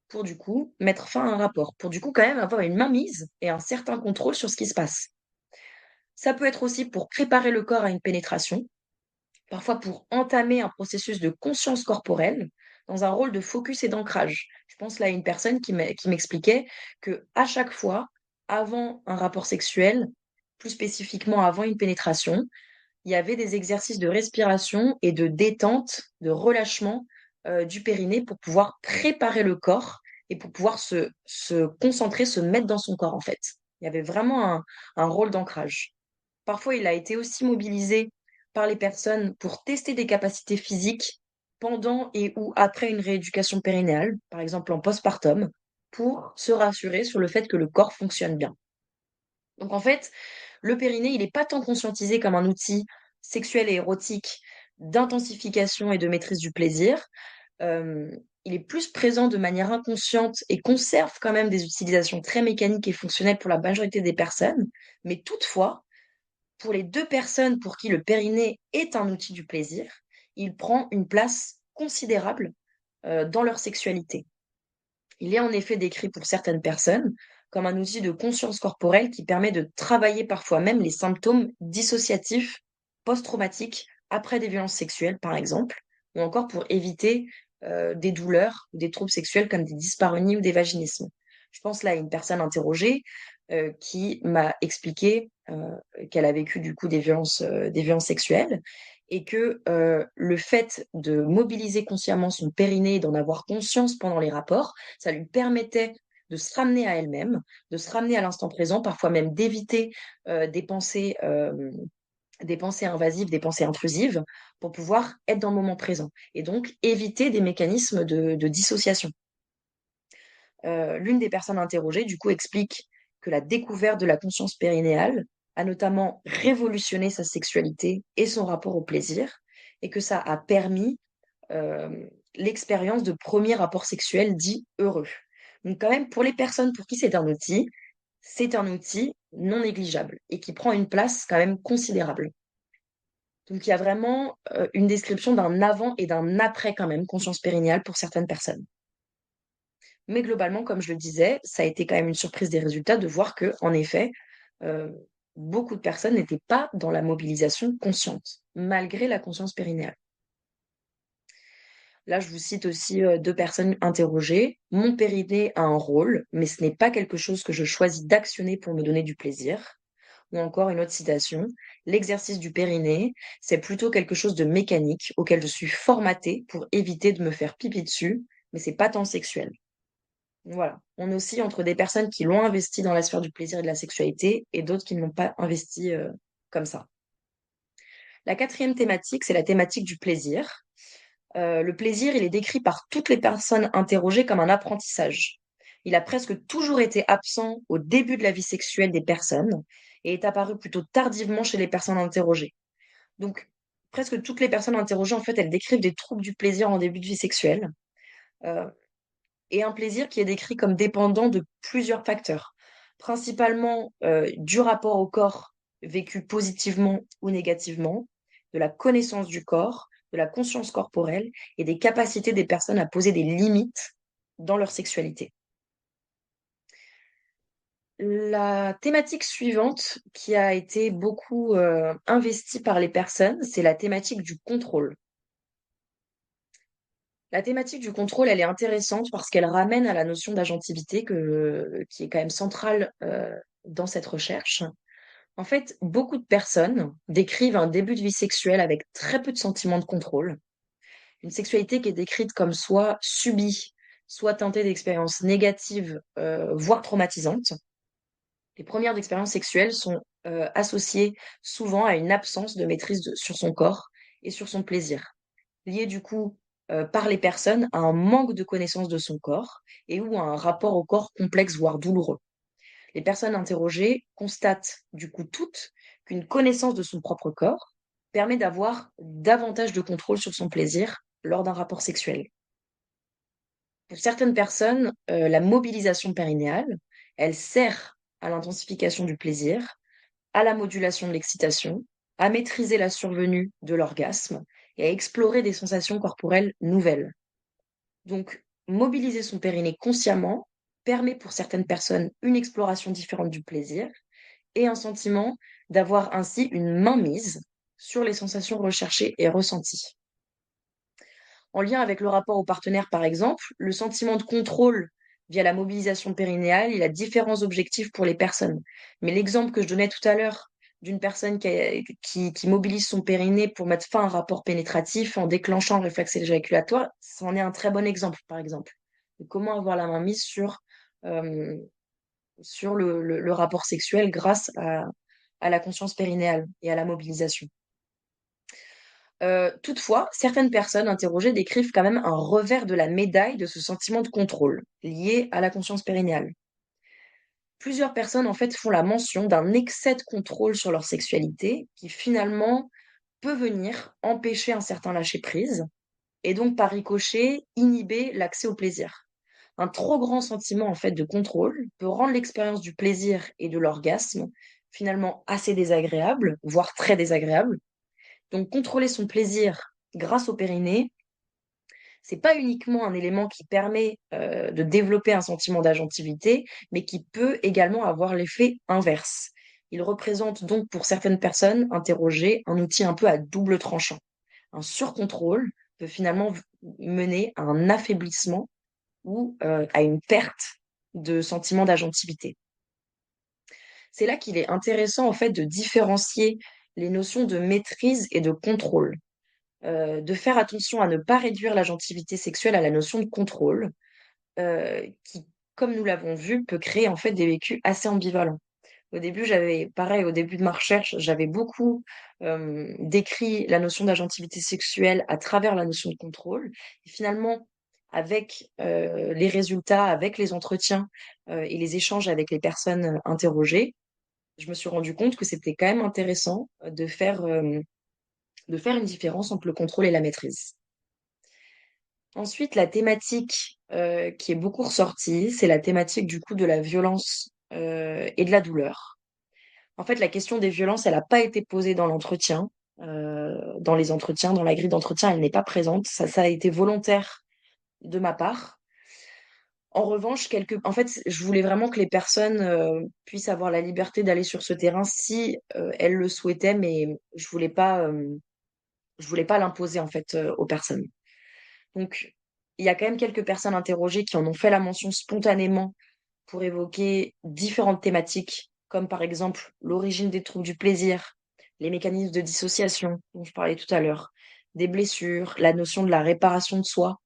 pour du coup mettre fin à un rapport, pour du coup quand même avoir une mainmise et un certain contrôle sur ce qui se passe. Ça peut être aussi pour préparer le corps à une pénétration, parfois pour entamer un processus de conscience corporelle dans un rôle de focus et d'ancrage. Je pense là à une personne qui m'expliquait que à chaque fois, avant un rapport sexuel, plus spécifiquement avant une pénétration, il y avait des exercices de respiration et de détente, de relâchement du périnée pour pouvoir préparer le corps et pour pouvoir se concentrer, se mettre dans son corps en fait. Il y avait vraiment un rôle d'ancrage. Parfois, il a été aussi mobilisé par les personnes pour tester des capacités physiques pendant et ou après une rééducation périnéale, par exemple en postpartum, pour se rassurer sur le fait que le corps fonctionne bien. Donc en fait, le périnée, il n'est pas tant conscientisé comme un outil sexuel et érotique d'intensification et de maîtrise du plaisir. Euh, il est plus présent de manière inconsciente et conserve quand même des utilisations très mécaniques et fonctionnelles pour la majorité des personnes. Mais toutefois, pour les deux personnes pour qui le périnée est un outil du plaisir, il prend une place considérable dans leur sexualité. Il est en effet décrit pour certaines personnes comme un outil de conscience corporelle qui permet de travailler parfois même les symptômes dissociatifs post-traumatiques après des violences sexuelles, par exemple, ou encore pour éviter des douleurs ou des troubles sexuels comme des dyspareunies ou des vaginismes. Je pense là à une personne interrogée qui m'a expliqué qu'elle a vécu du coup des violences sexuelles et que le fait de mobiliser consciemment son périnée et d'en avoir conscience pendant les rapports, ça lui permettait de se ramener à elle-même, de se ramener à l'instant présent, parfois même d'éviter des pensées invasives, des pensées intrusives, pour pouvoir être dans le moment présent et donc éviter des mécanismes de dissociation. L'une des personnes interrogées, du coup, explique que la découverte de la conscience périnéale a notamment révolutionné sa sexualité et son rapport au plaisir, et que ça a permis euh, l'expérience de premiers rapports sexuels dits heureux. Donc quand même, pour les personnes pour qui c'est un outil non négligeable et qui prend une place quand même considérable. Donc il y a vraiment une description d'un avant et d'un après quand même conscience périnéale pour certaines personnes. Mais globalement, comme je le disais, ça a été quand même une surprise des résultats de voir que, en effet, euh, beaucoup de personnes n'étaient pas dans la mobilisation consciente, malgré la conscience périnéale. Là, je vous cite aussi deux personnes interrogées. Mon périnée a un rôle, mais ce n'est pas quelque chose que je choisis d'actionner pour me donner du plaisir. Ou encore une autre citation. L'exercice du périnée, c'est plutôt quelque chose de mécanique auquel je suis formatée pour éviter de me faire pipi dessus, mais c'est pas tant sexuel. Voilà. On oscille entre des personnes qui l'ont investi dans la sphère du plaisir et de la sexualité et d'autres qui ne l'ont pas investi comme ça. La quatrième thématique, c'est la thématique du plaisir. Le plaisir, il est décrit par toutes les personnes interrogées comme un apprentissage. Il a presque toujours été absent au début de la vie sexuelle des personnes et est apparu plutôt tardivement chez les personnes interrogées. Donc, presque toutes les personnes interrogées, en fait, elles décrivent des troubles du plaisir en début de vie sexuelle. Euh, et un plaisir qui est décrit comme dépendant de plusieurs facteurs, principalement du rapport au corps vécu positivement ou négativement, de la connaissance du corps, de la conscience corporelle et des capacités des personnes à poser des limites dans leur sexualité. La thématique suivante qui a été beaucoup investie par les personnes, c'est la thématique du contrôle. La thématique du contrôle, elle est intéressante parce qu'elle ramène à la notion d'agentivité qui est quand même centrale dans cette recherche. En fait, beaucoup de personnes décrivent un début de vie sexuelle avec très peu de sentiments de contrôle. Une sexualité qui est décrite comme soit subie, soit teintée d'expériences négatives, voire traumatisantes. Les premières expériences sexuelles sont associées souvent à une absence de maîtrise sur son corps et sur son plaisir, liées du coup par les personnes à un manque de connaissance de son corps et ou à un rapport au corps complexe voire douloureux. Les personnes interrogées constatent du coup toutes qu'une connaissance de son propre corps permet d'avoir davantage de contrôle sur son plaisir lors d'un rapport sexuel. Pour certaines personnes, la mobilisation périnéale, elle sert à l'intensification du plaisir, à la modulation de l'excitation, à maîtriser la survenue de l'orgasme et à explorer des sensations corporelles nouvelles. Donc, mobiliser son périnée consciemment permet pour certaines personnes une exploration différente du plaisir et un sentiment d'avoir ainsi une mainmise sur les sensations recherchées et ressenties. En lien avec le rapport au partenaire, par exemple, le sentiment de contrôle via la mobilisation périnéale, il a différents objectifs pour les personnes. Mais l'exemple que je donnais tout à l'heure d'une personne qui mobilise son périnée pour mettre fin à un rapport pénétratif en déclenchant le réflexe éjaculatoire, c'en est un très bon exemple, par exemple. De comment avoir la main mise euh, sur le rapport sexuel grâce à la conscience périnéale et à la mobilisation. Toutefois, certaines personnes interrogées décrivent quand même un revers de la médaille de ce sentiment de contrôle lié à la conscience périnéale. Plusieurs personnes en fait font la mention d'un excès de contrôle sur leur sexualité qui finalement peut venir empêcher un certain lâcher-prise et donc par ricochet inhiber l'accès au plaisir. Un trop grand sentiment en fait de contrôle peut rendre l'expérience du plaisir et de l'orgasme finalement assez désagréable, voire très désagréable. Donc contrôler son plaisir grâce au périnée, c'est pas uniquement un élément qui permet de développer un sentiment d'agentivité, mais qui peut également avoir l'effet inverse. Il représente donc pour certaines personnes interrogées un outil un peu à double tranchant. Un surcontrôle peut finalement mener à un affaiblissement ou à une perte de sentiment d'agentivité. C'est là qu'il est intéressant en fait de différencier les notions de maîtrise et de contrôle, de faire attention à ne pas réduire l'agentivité sexuelle à la notion de contrôle, qui, comme nous l'avons vu, peut créer en fait des vécus assez ambivalents. Au début, pareil, au début de ma recherche, j'avais beaucoup décrit la notion d'agentivité sexuelle à travers la notion de contrôle. Et finalement, avec les résultats, avec les entretiens et les échanges avec les personnes interrogées, je me suis rendu compte que c'était quand même intéressant de faire une différence entre le contrôle et la maîtrise. Ensuite, la thématique qui est beaucoup ressortie, c'est la thématique du coup de la violence et de la douleur. En fait, la question des violences, elle n'a pas été posée dans l'entretien, dans les entretiens, dans la grille d'entretien, elle n'est pas présente. Ça a été volontaire de ma part. En revanche, en fait, je voulais vraiment que les personnes puissent avoir la liberté d'aller sur ce terrain si elles le souhaitaient, mais je voulais pas l'imposer en fait aux personnes. Donc, il y a quand même quelques personnes interrogées qui en ont fait la mention spontanément pour évoquer différentes thématiques, comme par exemple l'origine des troubles du plaisir, les mécanismes de dissociation dont je parlais tout à l'heure, des blessures, la notion de la réparation de soi,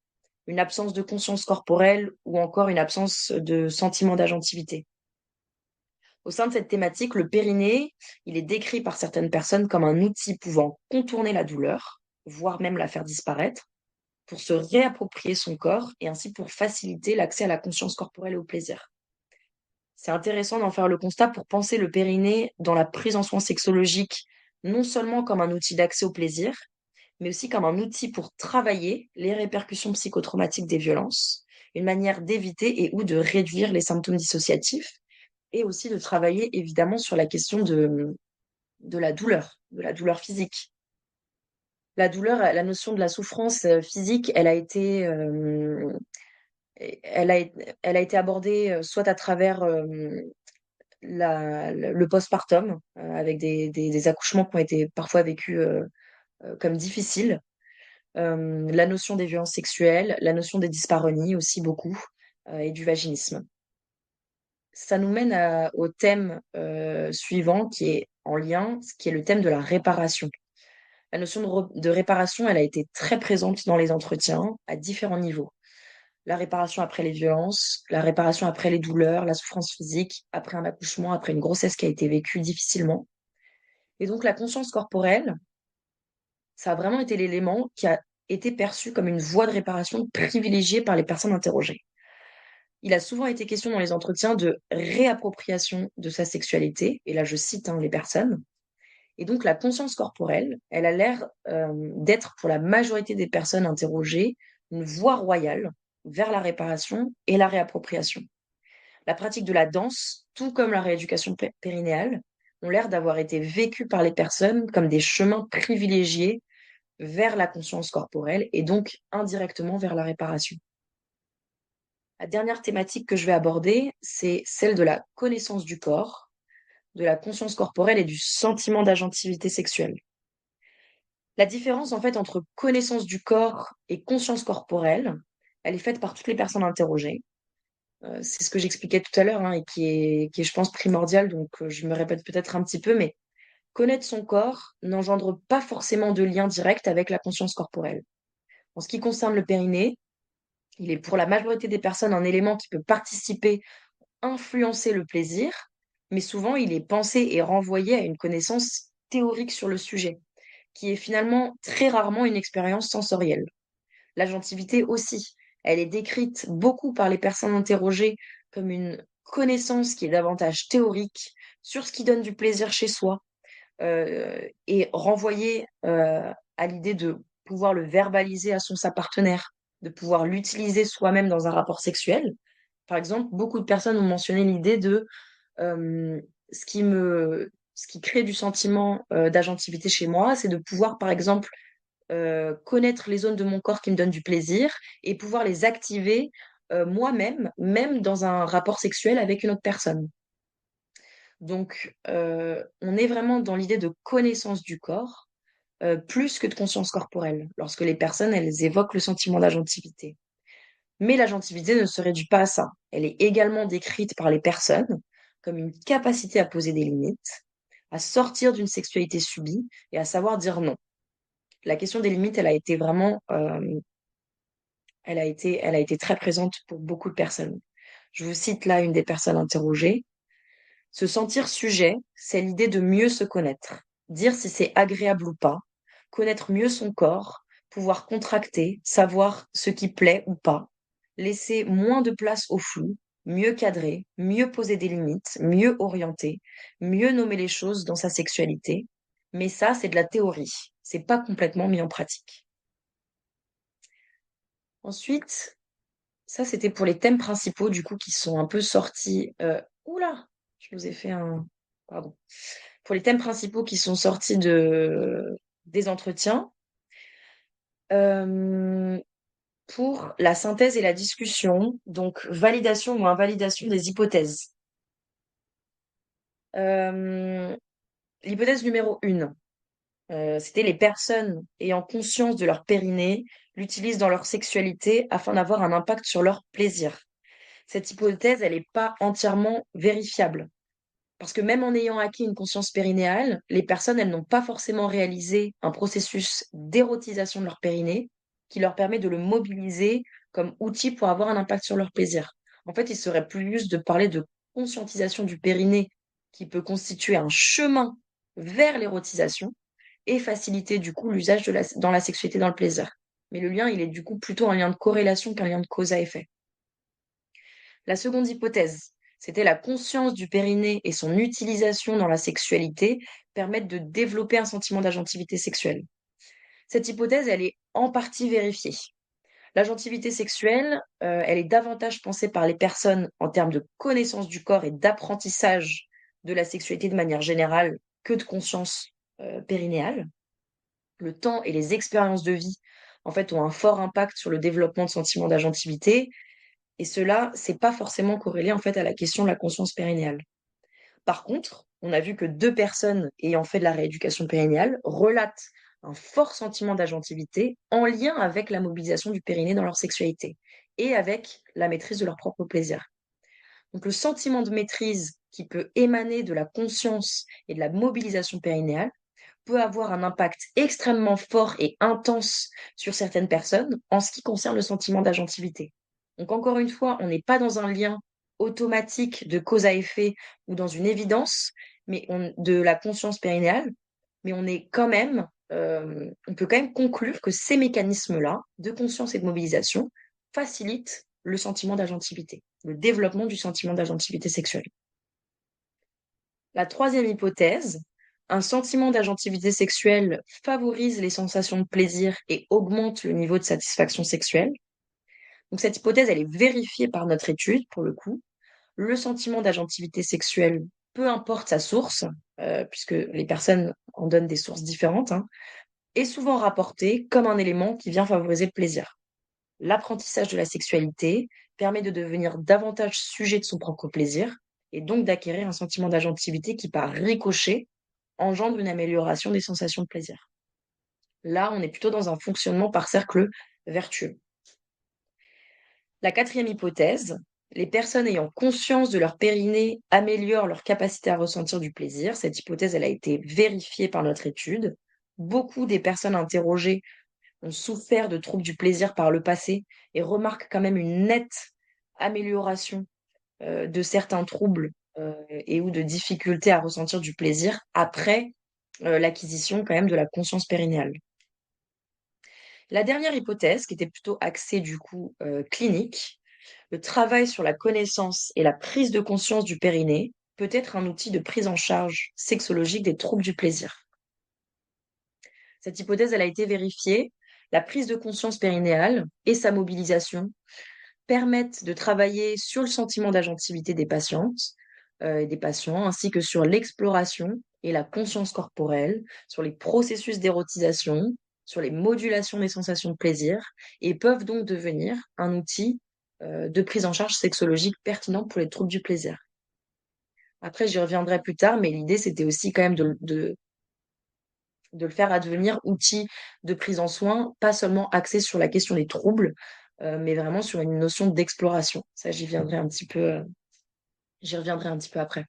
une absence de conscience corporelle ou encore une absence de sentiment d'agentivité. Au sein de cette thématique, le périnée, il est décrit par certaines personnes comme un outil pouvant contourner la douleur, voire même la faire disparaître, pour se réapproprier son corps et ainsi pour faciliter l'accès à la conscience corporelle et au plaisir. C'est intéressant d'en faire le constat pour penser le périnée dans la prise en soin sexologique, non seulement comme un outil d'accès au plaisir, mais aussi comme un outil pour travailler les répercussions psychotraumatiques des violences, une manière d'éviter et ou de réduire les symptômes dissociatifs, et aussi de travailler évidemment sur la question de la douleur physique. La douleur, la notion de la souffrance physique, elle a, elle a été abordée soit à travers le postpartum, avec des accouchements qui ont été parfois vécus comme difficiles, la notion des violences sexuelles, la notion des dyspareunies aussi beaucoup, et du vaginisme. Ça nous mène au thème suivant qui est en lien, qui est le thème de la réparation. La notion de réparation, elle a été très présente dans les entretiens à différents niveaux. La réparation après les violences, la réparation après les douleurs, la souffrance physique, après un accouchement, après une grossesse qui a été vécue difficilement. Et donc la conscience corporelle, ça a vraiment été l'élément qui a été perçu comme une voie de réparation privilégiée par les personnes interrogées. Il a souvent été question dans les entretiens de réappropriation de sa sexualité, et là je cite les personnes. Et donc la conscience corporelle, elle a l'air d'être pour la majorité des personnes interrogées une voie royale vers la réparation et la réappropriation. La pratique de la danse, tout comme la rééducation périnéale, ont l'air d'avoir été vécues par les personnes comme des chemins privilégiés vers la conscience corporelle et donc indirectement vers la réparation. La dernière thématique que je vais aborder, c'est celle de la connaissance du corps, de la conscience corporelle et du sentiment d'agentivité sexuelle. La différence en fait entre connaissance du corps et conscience corporelle, elle est faite par toutes les personnes interrogées. C'est ce que j'expliquais tout à l'heure et qui est, je pense, primordial, donc je me répète peut-être un petit peu, mais connaître son corps n'engendre pas forcément de lien direct avec la conscience corporelle. En ce qui concerne le périnée, il est pour la majorité des personnes un élément qui peut participer, influencer le plaisir, mais souvent il est pensé et renvoyé à une connaissance théorique sur le sujet, qui est finalement très rarement une expérience sensorielle. L'agentivité aussi, elle est décrite beaucoup par les personnes interrogées comme une connaissance qui est davantage théorique sur ce qui donne du plaisir chez soi, et renvoyée à l'idée de pouvoir le verbaliser à sa partenaire, de pouvoir l'utiliser soi-même dans un rapport sexuel. Par exemple, beaucoup de personnes ont mentionné l'idée de euh, ce qui crée du sentiment d'agentivité chez moi, c'est de pouvoir, par exemple, connaître les zones de mon corps qui me donnent du plaisir et pouvoir les activer moi-même, même dans un rapport sexuel avec une autre personne. Donc, on est vraiment dans l'idée de connaissance du corps, plus que de conscience corporelle, lorsque les personnes, elles évoquent le sentiment d'agentivité. Mais l'agentivité ne se réduit pas à ça. Elle est également décrite par les personnes comme une capacité à poser des limites, à sortir d'une sexualité subie et à savoir dire non. La question des limites, elle a été très présente pour beaucoup de personnes. Je vous cite là une des personnes interrogées. Se sentir sujet, c'est l'idée de mieux se connaître, dire si c'est agréable ou pas, connaître mieux son corps, pouvoir contracter, savoir ce qui plaît ou pas, laisser moins de place au flou, mieux cadrer, mieux poser des limites, mieux orienter, mieux nommer les choses dans sa sexualité. Mais ça, c'est de la théorie. C'est pas complètement mis en pratique. Ensuite, ça, c'était pour les thèmes principaux, du coup, qui sont un peu sortis. Oula, je vous ai fait un. Pardon. Pour les thèmes principaux qui sont sortis des entretiens. Euh, pour la synthèse et la discussion, donc validation ou invalidation des hypothèses. Euh, L'hypothèse numéro 1, c'était les personnes ayant conscience de leur périnée l'utilisent dans leur sexualité afin d'avoir un impact sur leur plaisir. Cette hypothèse, elle n'est pas entièrement vérifiable. Parce que même en ayant acquis une conscience périnéale, les personnes, elles n'ont pas forcément réalisé un processus d'érotisation de leur périnée qui leur permet de le mobiliser comme outil pour avoir un impact sur leur plaisir. En fait, il serait plus juste de parler de conscientisation du périnée qui peut constituer un chemin vers l'érotisation et faciliter du coup l'usage dans la sexualité, dans le plaisir. Mais le lien, il est du coup plutôt un lien de corrélation qu'un lien de cause à effet. La seconde hypothèse, c'était la conscience du périnée et son utilisation dans la sexualité permettent de développer un sentiment d'agentivité sexuelle. Cette hypothèse, elle est en partie vérifiée. L'agentivité sexuelle, elle est davantage pensée par les personnes en termes de connaissance du corps et d'apprentissage de la sexualité de manière générale que de conscience périnéale. Le temps et les expériences de vie, en fait, ont un fort impact sur le développement de sentiments d'agentivité, et cela, c'est pas forcément corrélé en fait à la question de la conscience périnéale. Par contre, on a vu que 2 personnes ayant fait de la rééducation périnéale relatent un fort sentiment d'agentivité en lien avec la mobilisation du périnée dans leur sexualité et avec la maîtrise de leur propre plaisir. Donc le sentiment de maîtrise qui peut émaner de la conscience et de la mobilisation périnéale peut avoir un impact extrêmement fort et intense sur certaines personnes en ce qui concerne le sentiment d'agentivité. Donc encore une fois, on n'est pas dans un lien automatique de cause à effet ou dans une évidence de la conscience périnéale, mais on peut quand même conclure que ces mécanismes-là de conscience et de mobilisation facilitent le sentiment d'agentivité, le développement du sentiment d'agentivité sexuelle. La troisième hypothèse, un sentiment d'agentivité sexuelle favorise les sensations de plaisir et augmente le niveau de satisfaction sexuelle. Donc cette hypothèse, elle est vérifiée par notre étude, pour le coup. Le sentiment d'agentivité sexuelle, peu importe sa source, puisque les personnes en donnent des sources différentes, hein, est souvent rapporté comme un élément qui vient favoriser le plaisir. L'apprentissage de la sexualité permet de devenir davantage sujet de son propre plaisir et donc d'acquérir un sentiment d'agentivité qui, par ricochet, engendre une amélioration des sensations de plaisir. Là, on est plutôt dans un fonctionnement par cercle vertueux. La quatrième hypothèse, les personnes ayant conscience de leur périnée améliorent leur capacité à ressentir du plaisir. Cette hypothèse, elle a été vérifiée par notre étude. Beaucoup des personnes interrogées ont souffert de troubles du plaisir par le passé et remarquent quand même une nette amélioration de certains troubles et ou de difficultés à ressentir du plaisir après l'acquisition quand même de la conscience périnéale. La dernière hypothèse, qui était plutôt axée du coup clinique, le travail sur la connaissance et la prise de conscience du périnée peut être un outil de prise en charge sexologique des troubles du plaisir. Cette hypothèse, elle a été vérifiée. La prise de conscience périnéale et sa mobilisation permettent de travailler sur le sentiment d'agentivité des patientes et des patients, ainsi que sur l'exploration et la conscience corporelle, sur les processus d'érotisation, sur les modulations des sensations de plaisir, et peuvent donc devenir un outil de prise en charge sexologique pertinent pour les troubles du plaisir. Après, j'y reviendrai plus tard, mais l'idée, c'était aussi quand même de le faire advenir outil de prise en soin, pas seulement axé sur la question des troubles, mais vraiment sur une notion d'exploration. Ça, j'y reviendrai un petit peu après.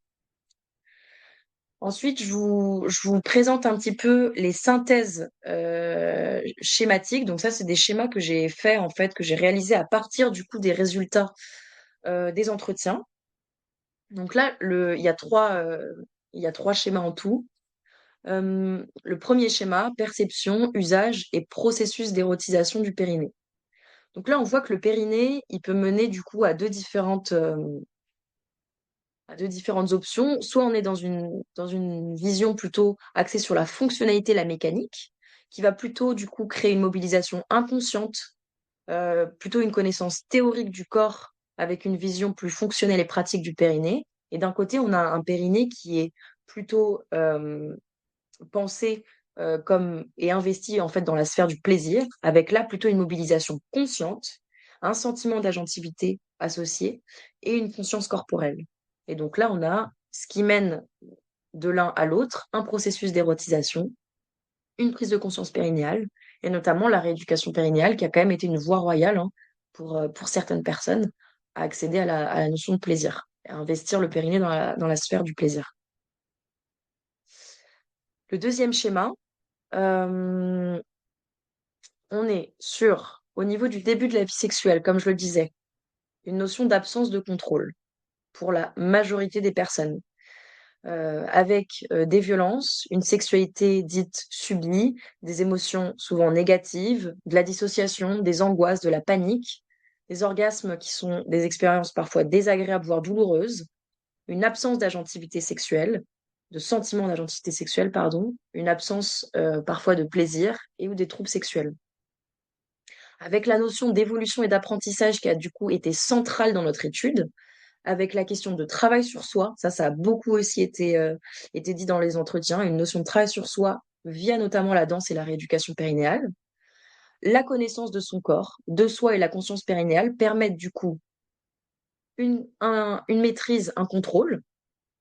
Ensuite, je vous présente un petit peu les synthèses schématiques. Donc ça, c'est des schémas que j'ai faits, en fait, que j'ai réalisés à partir du coup des résultats des entretiens. Donc là, il y a trois schémas en tout. Le premier schéma, perception, usage et processus d'érotisation du périnée. Donc là, on voit que le périnée, il peut mener du coup à deux différentes options. Soit on est dans une vision plutôt axée sur la fonctionnalité, la mécanique, qui va plutôt du coup créer une mobilisation inconsciente, plutôt une connaissance théorique du corps avec une vision plus fonctionnelle et pratique du périnée. Et d'un côté, on a un périnée qui est plutôt pensé comme et investi en fait dans la sphère du plaisir, avec là plutôt une mobilisation consciente, un sentiment d'agentivité associé et une conscience corporelle. Et donc là, on a ce qui mène de l'un à l'autre un processus d'érotisation, une prise de conscience périnéale, et notamment la rééducation périnéale, qui a quand même été une voie royale hein, pour certaines personnes à accéder à la notion de plaisir, à investir le périnée dans la sphère du plaisir. Le deuxième schéma, euh, on est sur, au niveau du début de la vie sexuelle, comme je le disais, une notion d'absence de contrôle pour la majorité des personnes, avec des violences, une sexualité dite subie, des émotions souvent négatives, de la dissociation, des angoisses, de la panique, des orgasmes qui sont des expériences parfois désagréables, voire douloureuses, une absence d'agentivité sexuelle, de sentiment d'agentivité sexuelle, pardon, une absence parfois de plaisir et ou des troubles sexuels. Avec la notion d'évolution et d'apprentissage qui a du coup été centrale dans notre étude, avec la question de travail sur soi, ça a beaucoup aussi été dit dans les entretiens, une notion de travail sur soi via notamment la danse et la rééducation périnéale. La connaissance de son corps, de soi et la conscience périnéale permettent du coup une maîtrise, un contrôle,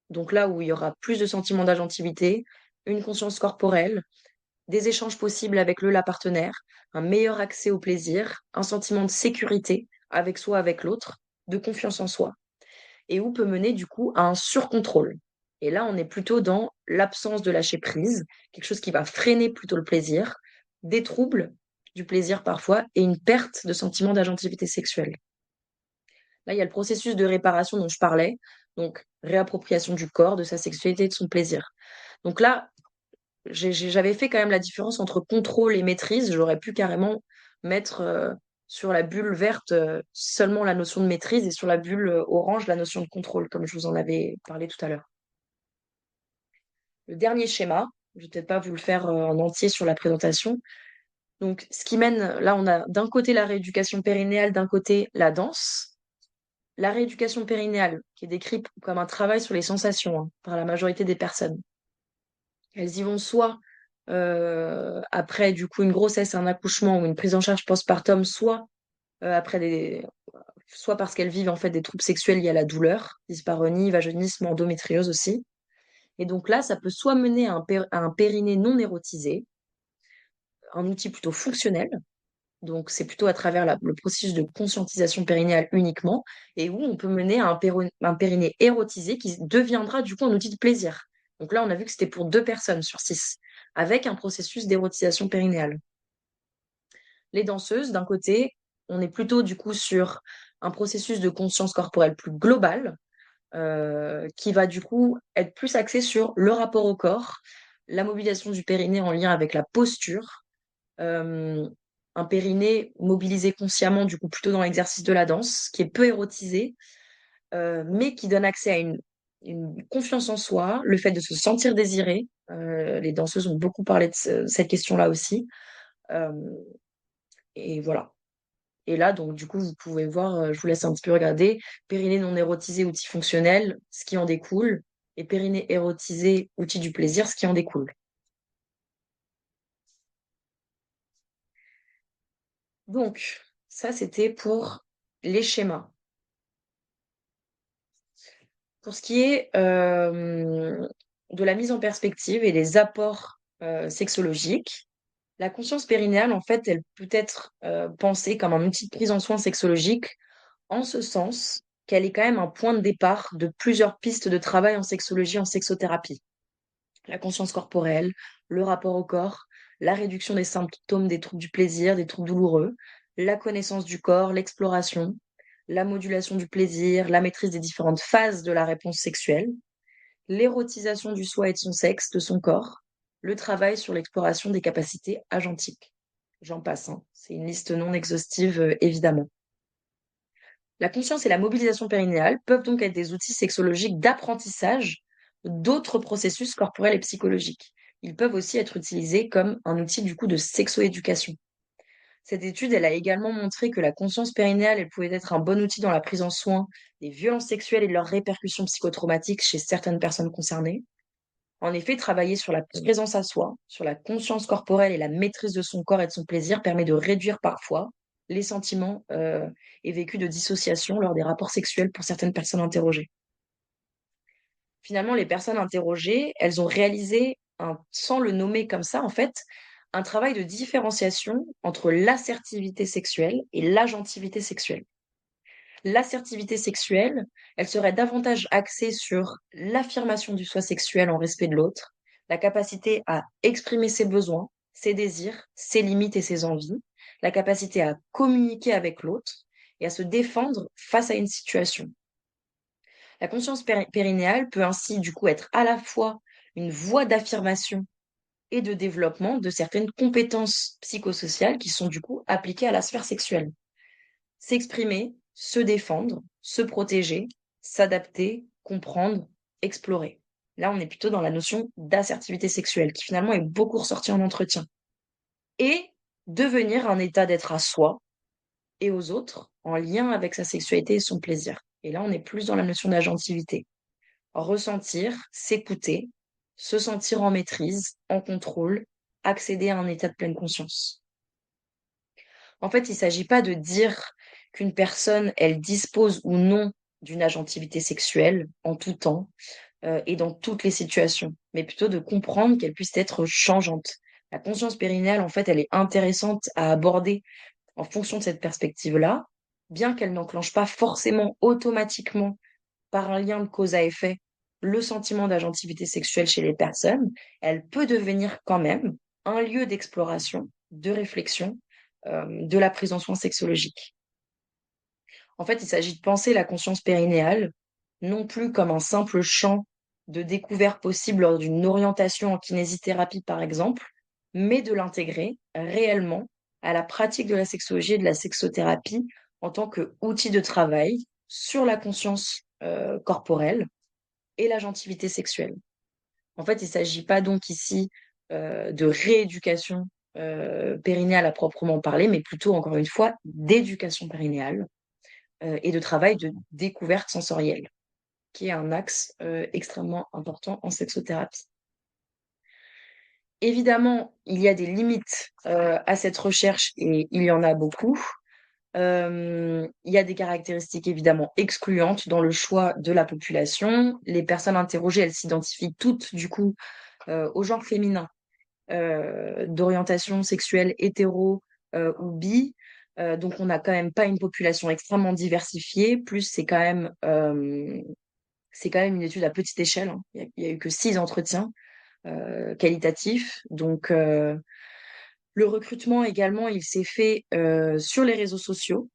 donc là où il y aura plus de sentiments d'agentivité, une conscience corporelle, des échanges possibles avec la partenaire, un meilleur accès au plaisir, un sentiment de sécurité avec soi, avec l'autre, de confiance en soi, et où peut mener du coup à un surcontrôle. Et là, on est plutôt dans l'absence de lâcher prise, quelque chose qui va freiner plutôt le plaisir, des troubles du plaisir parfois, et une perte de sentiment d'agentivité sexuelle. Là, il y a le processus de réparation dont je parlais, donc réappropriation du corps, de sa sexualité, de son plaisir. Donc là, j'avais fait quand même la différence entre contrôle et maîtrise. J'aurais pu carrément mettre sur la bulle verte seulement la notion de maîtrise et sur la bulle orange la notion de contrôle, comme je vous en avais parlé tout à l'heure. Le dernier schéma, je vais peut-être pas vous le faire en entier sur la présentation. Donc, ce qui mène, là, on a d'un côté la rééducation périnéale, d'un côté la danse. La rééducation périnéale, qui est décrite comme un travail sur les sensations hein, par la majorité des personnes. Elles y vont soit après du coup une grossesse, un accouchement ou une prise en charge postpartum, soit après soit parce qu'elles vivent en fait des troubles sexuels liés à la douleur, dyspareunie, vaginisme, endométriose aussi. Et donc là, ça peut soit mener à un périnée non érotisé, un outil plutôt fonctionnel. Donc c'est plutôt à travers le processus de conscientisation périnéale uniquement, et où on peut mener à un périnée érotisé qui deviendra du coup un outil de plaisir. Donc là, on a vu que c'était pour 2 personnes sur 6, avec un processus d'érotisation périnéale. Les danseuses, d'un côté, on est plutôt du coup sur un processus de conscience corporelle plus global, qui va du coup être plus axé sur le rapport au corps, la mobilisation du périnée en lien avec la posture, euh, un périnée mobilisé consciemment, du coup plutôt dans l'exercice de la danse, qui est peu érotisé, mais qui donne accès à une confiance en soi, le fait de se sentir désiré. Les danseuses ont beaucoup parlé de cette question-là aussi. Euh, et voilà. Et là, donc, du coup, vous pouvez voir, je vous laisse un petit peu regarder, périnée non érotisé, outil fonctionnel, ce qui en découle, et périnée érotisé, outil du plaisir, ce qui en découle. Donc, ça, c'était pour les schémas. Pour ce qui est de la mise en perspective et des apports sexologiques, la conscience périnéale, en fait, elle peut être pensée comme un outil de prise en soin sexologique, en ce sens qu'elle est quand même un point de départ de plusieurs pistes de travail en sexologie, en sexothérapie. La conscience corporelle, le rapport au corps, la réduction des symptômes des troubles du plaisir, des troubles douloureux, la connaissance du corps, l'exploration, la modulation du plaisir, la maîtrise des différentes phases de la réponse sexuelle, l'érotisation du soi et de son sexe, de son corps, le travail sur l'exploration des capacités agentiques. J'en passe, hein. C'est une liste non exhaustive, évidemment. La conscience et la mobilisation périnéale peuvent donc être des outils sexologiques d'apprentissage d'autres processus corporels et psychologiques. Ils peuvent aussi être utilisés comme un outil du coup de sexoéducation. Cette étude, elle a également montré que la conscience périnéale, elle pouvait être un bon outil dans la prise en soin des violences sexuelles et de leurs répercussions psychotraumatiques chez certaines personnes concernées. En effet, travailler sur la présence à soi, sur la conscience corporelle et la maîtrise de son corps et de son plaisir permet de réduire parfois les sentiments et vécus de dissociation lors des rapports sexuels pour certaines personnes interrogées. Finalement, les personnes interrogées, elles ont réalisé, sans le nommer comme ça, en fait, un travail de différenciation entre l'assertivité sexuelle et l'agentivité sexuelle. L'assertivité sexuelle, elle serait davantage axée sur l'affirmation du soi sexuel en respect de l'autre, la capacité à exprimer ses besoins, ses désirs, ses limites et ses envies, la capacité à communiquer avec l'autre et à se défendre face à une situation. La conscience périnéale peut ainsi du coup être à la fois une voie d'affirmation et de développement de certaines compétences psychosociales qui sont du coup appliquées à la sphère sexuelle. S'exprimer, se défendre, se protéger, s'adapter, comprendre, explorer. Là, on est plutôt dans la notion d'assertivité sexuelle qui finalement est beaucoup ressortie en entretien. Et devenir un état d'être à soi et aux autres en lien avec sa sexualité et son plaisir. Et là, on est plus dans la notion d'agentivité. Ressentir, s'écouter, se sentir en maîtrise, en contrôle, accéder à un état de pleine conscience. En fait, il ne s'agit pas de dire qu'une personne, elle dispose ou non d'une agentivité sexuelle en tout temps et dans toutes les situations, mais plutôt de comprendre qu'elle puisse être changeante. La conscience périnéale, en fait, elle est intéressante à aborder en fonction de cette perspective-là, bien qu'elle n'enclenche pas forcément automatiquement par un lien de cause à effet le sentiment d'agentivité sexuelle chez les personnes, elle peut devenir quand même un lieu d'exploration, de réflexion, de la prise en soin sexologique. En fait, il s'agit de penser la conscience périnéale non plus comme un simple champ de découvert possible lors d'une orientation en kinésithérapie, par exemple, mais de l'intégrer réellement à la pratique de la sexologie et de la sexothérapie en tant qu'outil de travail sur la conscience corporelle et l'agentivité sexuelle. En fait, il ne s'agit pas donc ici de rééducation périnéale à proprement parler, mais plutôt, encore une fois, d'éducation périnéale et de travail de découverte sensorielle, qui est un axe extrêmement important en sexothérapie. Évidemment, il y a des limites à cette recherche et il y en a beaucoup. Il y a des caractéristiques évidemment excluantes dans le choix de la population. Les personnes interrogées, elles s'identifient toutes du coup au genre féminin, d'orientation sexuelle hétéro ou bi. Donc on n'a quand même pas une population extrêmement diversifiée. Plus c'est quand même une étude à petite échelle, hein. Il y a eu que 6 entretiens qualitatifs. Donc le recrutement également, il s'est fait sur les réseaux sociaux.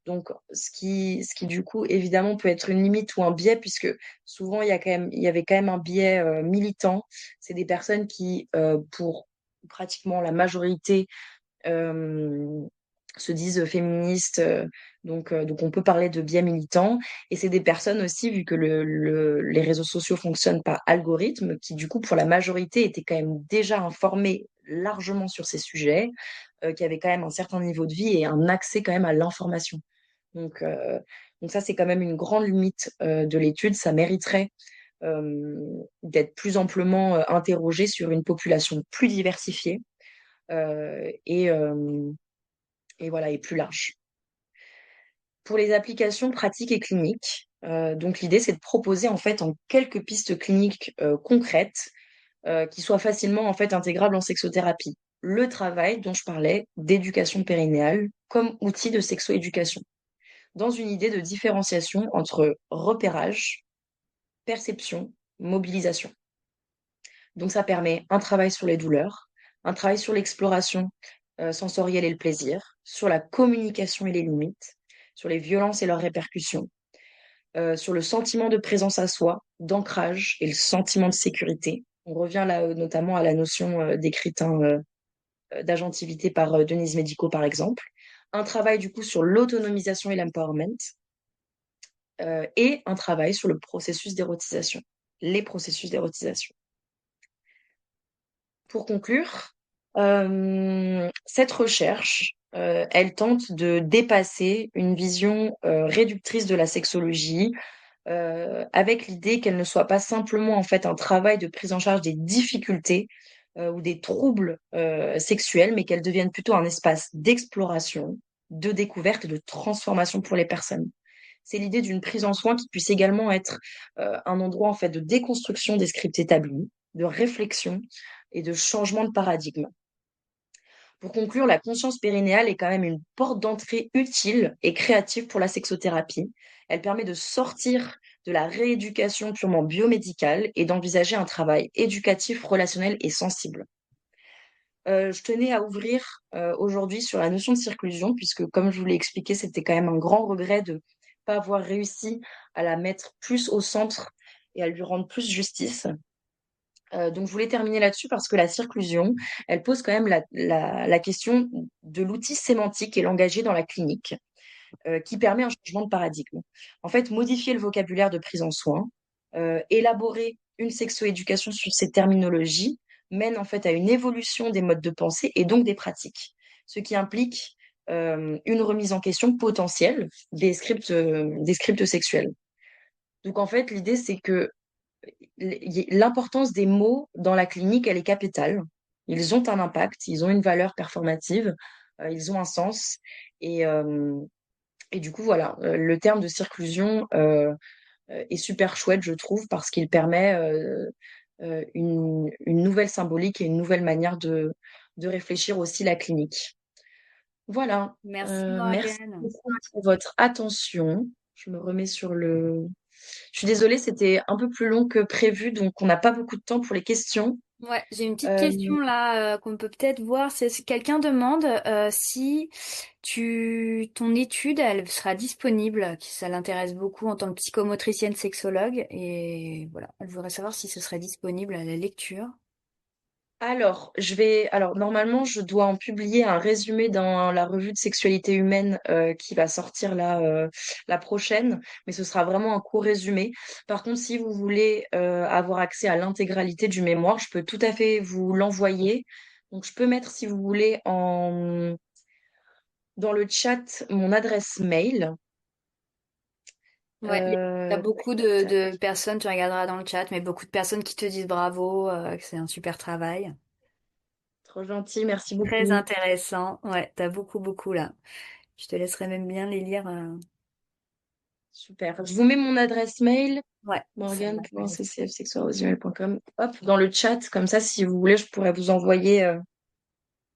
Donc, ce qui du coup, évidemment, peut être une limite ou un biais, puisque souvent, il y avait quand même un biais militant. C'est des personnes qui, pour pratiquement la majorité, euh, se disent féministes. Donc, on peut parler de biais militant. Et c'est des personnes aussi, vu que les réseaux sociaux fonctionnent par algorithme, qui du coup, pour la majorité, étaient quand même déjà informés largement sur ces sujets, qui avaient quand même un certain niveau de vie et un accès quand même à l'information. Donc, euh, donc ça, c'est quand même une grande limite de l'étude. Ça mériterait d'être plus amplement interrogé sur une population plus diversifiée euh, et, euh, et voilà, et plus large. pour les applications pratiques et cliniques. Donc l'idée, c'est de proposer en fait en quelques pistes cliniques concrètes qui soient facilement en fait intégrables en sexothérapie. Le travail dont je parlais d'éducation périnéale comme outil de sexoéducation, dans une idée de différenciation entre repérage, perception, mobilisation. Donc ça permet un travail sur les douleurs, un travail sur l'exploration sensorielle et le plaisir, sur la communication et les limites, sur les violences et leurs répercussions, sur le sentiment de présence à soi, d'ancrage et le sentiment de sécurité. On revient là notamment à la notion décrite d'agentivité par Denise Medico par exemple. Un travail du coup sur l'autonomisation et l'empowerment et un travail sur le processus d'érotisation, les processus d'érotisation. Pour conclure, cette recherche, elle tente de dépasser une vision réductrice de la sexologie, avec l'idée qu'elle ne soit pas simplement en fait un travail de prise en charge des difficultés ou des troubles sexuels, mais qu'elle devienne plutôt un espace d'exploration, de découverte et de transformation pour les personnes. C'est l'idée d'une prise en soin qui puisse également être un endroit en fait de déconstruction des scripts établis, de réflexion et de changement de paradigme. Pour conclure, la conscience périnéale est quand même une porte d'entrée utile et créative pour la sexothérapie. Elle permet de sortir de la rééducation purement biomédicale et d'envisager un travail éducatif, relationnel et sensible. Je tenais à ouvrir aujourd'hui sur la notion de circlusion, puisque comme je vous l'ai expliqué, c'était quand même un grand regret de ne pas avoir réussi à la mettre plus au centre et à lui rendre plus justice. Donc, je voulais terminer là-dessus parce que la circlusion, elle pose quand même la question de l'outil sémantique et langagier dans la clinique, qui permet un changement de paradigme. En fait, modifier le vocabulaire de prise en soin, élaborer une sexoéducation sur ces terminologies mène en fait à une évolution des modes de pensée et donc des pratiques, ce qui implique une remise en question potentielle des scripts sexuels. Donc en fait, l'idée c'est que l'importance des mots dans la clinique, elle est capitale. Ils ont un impact, ils ont une valeur performative, ils ont un sens. Et, euh, et du coup, voilà, le terme de circlusion est super chouette, je trouve, parce qu'il permet une nouvelle symbolique et une nouvelle manière de réfléchir aussi la clinique. Voilà, Merci merci Morgane. beaucoup pour votre attention. Je me remets sur le... Je suis désolée, c'était un peu plus long que prévu, donc on n'a pas beaucoup de temps pour les questions. Ouais, j'ai une petite Euh, question là qu'on peut peut-être voir. C'est quelqu'un demande si ton étude elle sera disponible, qui ça l'intéresse beaucoup en tant que psychomotricienne sexologue et voilà, elle voudrait savoir si ce serait disponible à la lecture. alors normalement, je dois en publier un résumé dans la revue de sexualité humaine qui va sortir là la prochaine, mais ce sera vraiment un court résumé. Par contre, si vous voulez avoir accès à l'intégralité du mémoire, je peux tout à fait vous l'envoyer. Donc, je peux mettre, si vous voulez, dans le chat mon adresse mail. Ouais, il y a beaucoup Tac, de personnes, tu regarderas dans le chat, mais beaucoup de personnes qui te disent bravo, que c'est un super travail. trop gentil, merci Très beaucoup. intéressant. Ouais, t'as beaucoup là. Je te laisserai même bien les lire. Super. Je vous mets mon adresse mail. Ouais, ça va. morgane.ccfsexualsexual.com. Hop, dans le chat, comme ça, si vous voulez, je pourrais vous envoyer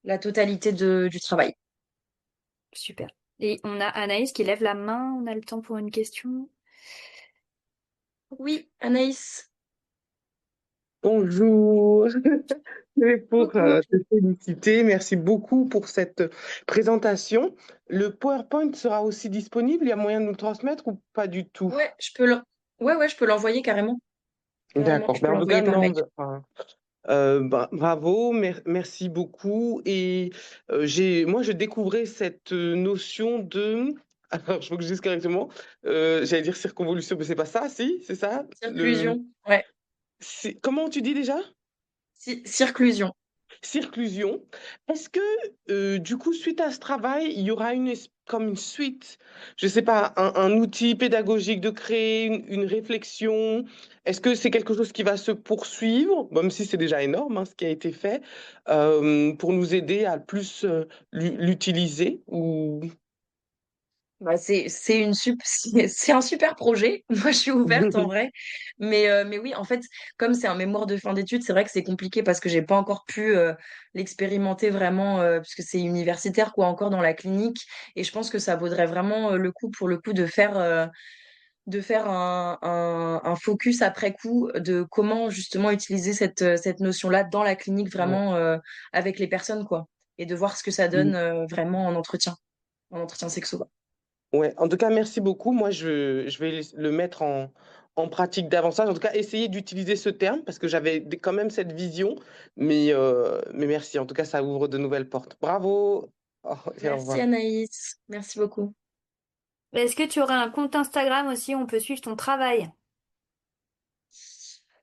la totalité du travail. Super. Et on a Anaïs qui lève la main. On a le temps pour une question. Oui, Anaïs. Bonjour, et pour Coucou. te féliciter, merci beaucoup pour cette présentation. Le PowerPoint sera aussi disponible, il y a moyen de nous le transmettre ou pas du tout? Ouais, ouais, je peux l'envoyer carrément. Carrément, D'accord, je peux ben, en tout cas, l'envoyer par non, mail. bravo, merci beaucoup. Et moi, je découvrais cette notion de... Alors, je veux que je dise correctement. J'allais dire circonvolution, mais c'est pas ça, si, c'est ça? Circlusion. Ouais, Comment tu dis déjà? circlusion. Circlusion. Est-ce que, du coup, suite à ce travail, il y aura comme une suite, je ne sais pas, un outil pédagogique de créer une réflexion? Est-ce que c'est quelque chose qui va se poursuivre, même si c'est déjà énorme, hein, ce qui a été fait, pour nous aider à plus l'utiliser ou... Bah, c'est un super projet. Moi, je suis ouverte en vrai. Mais oui, en fait, comme c'est un mémoire de fin d'études, c'est vrai que c'est compliqué parce que j'ai pas encore pu l'expérimenter vraiment, puisque c'est universitaire, quoi, encore dans la clinique. Et je pense que ça vaudrait vraiment le coup, pour le coup, de faire un focus après coup de comment justement utiliser cette notion-là dans la clinique, Ouais. vraiment avec les personnes, quoi. Et de voir ce que ça donne vraiment en entretien sexo. Ouais, en tout cas, merci beaucoup. Moi, je vais le mettre en pratique davantage. En tout cas, essayer d'utiliser ce terme parce que j'avais quand même cette vision. Mais merci. En tout cas, ça ouvre de nouvelles portes. Bravo. Oh, et au Merci revoir. Anaïs, merci beaucoup. Est-ce que tu aurais un compte Instagram aussi où on peut suivre ton travail?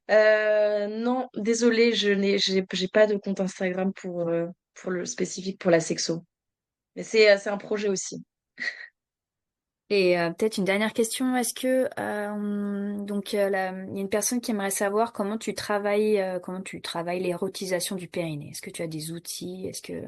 Non, désolée, j'ai pas de compte Instagram pour le spécifique pour la sexo. Mais c'est un projet aussi. Et peut-être une dernière question, est-ce que il y a une personne qui aimerait savoir comment tu travailles l'érotisation du périnée. Est-ce que tu as des outils? Est-ce que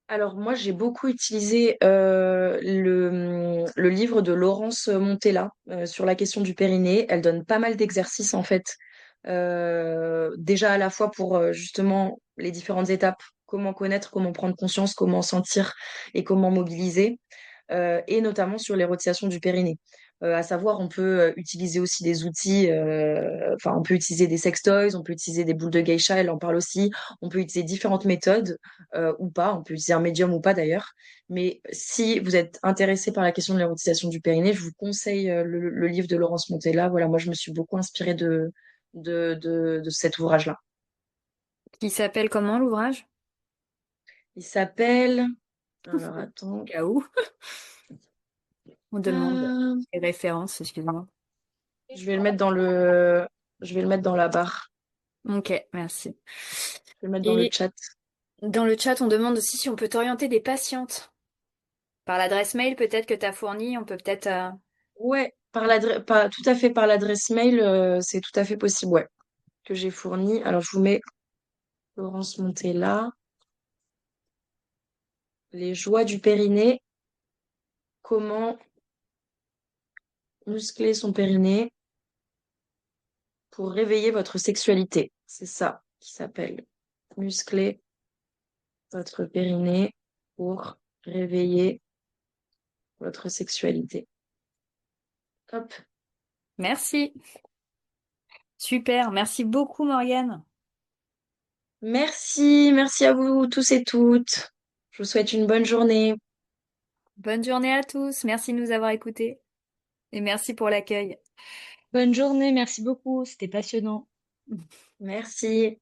Alors moi, j'ai beaucoup utilisé le livre de Laurence Montella sur la question du périnée. Elle donne pas mal d'exercices en fait. Déjà à la fois pour justement les différentes étapes, comment connaître, comment prendre conscience, comment sentir et comment mobiliser. Et notamment sur l'érotisation du périnée. À savoir, on peut utiliser aussi des outils, enfin, on peut utiliser des sextoys, on peut utiliser des boules de geisha, elle en parle aussi. On peut utiliser différentes méthodes ou pas, on peut utiliser un médium ou pas d'ailleurs. Mais si vous êtes intéressé par la question de l'érotisation du périnée, je vous conseille le livre de Laurence Montella. Voilà, moi, je me suis beaucoup inspirée de cet ouvrage-là. qui s'appelle comment l'ouvrage? Il s'appelle... Alors, attends. Cas où on demande Euh, les références, excuse-moi. je vais le mettre je vais le mettre dans la barre. Ok, merci. Je vais le mettre dans le Et chat. dans le chat, on demande aussi si on peut t'orienter des patientes. Par l'adresse mail peut-être que tu as fournie, on peut peut-être... Ouais, tout à fait par l'adresse mail, c'est tout à fait possible, ouais, que j'ai fourni. Alors, je vous mets Laurence Montella, les joies du périnée, comment muscler son périnée pour réveiller votre sexualité. C'est ça qui s'appelle muscler votre périnée pour réveiller votre sexualité. Hop. Merci. Super, merci beaucoup Morgane. Merci à vous tous et toutes. Je vous souhaite une bonne journée. Bonne journée à tous, merci de nous avoir écoutés et merci pour l'accueil. Bonne journée, merci beaucoup, c'était passionnant. Merci.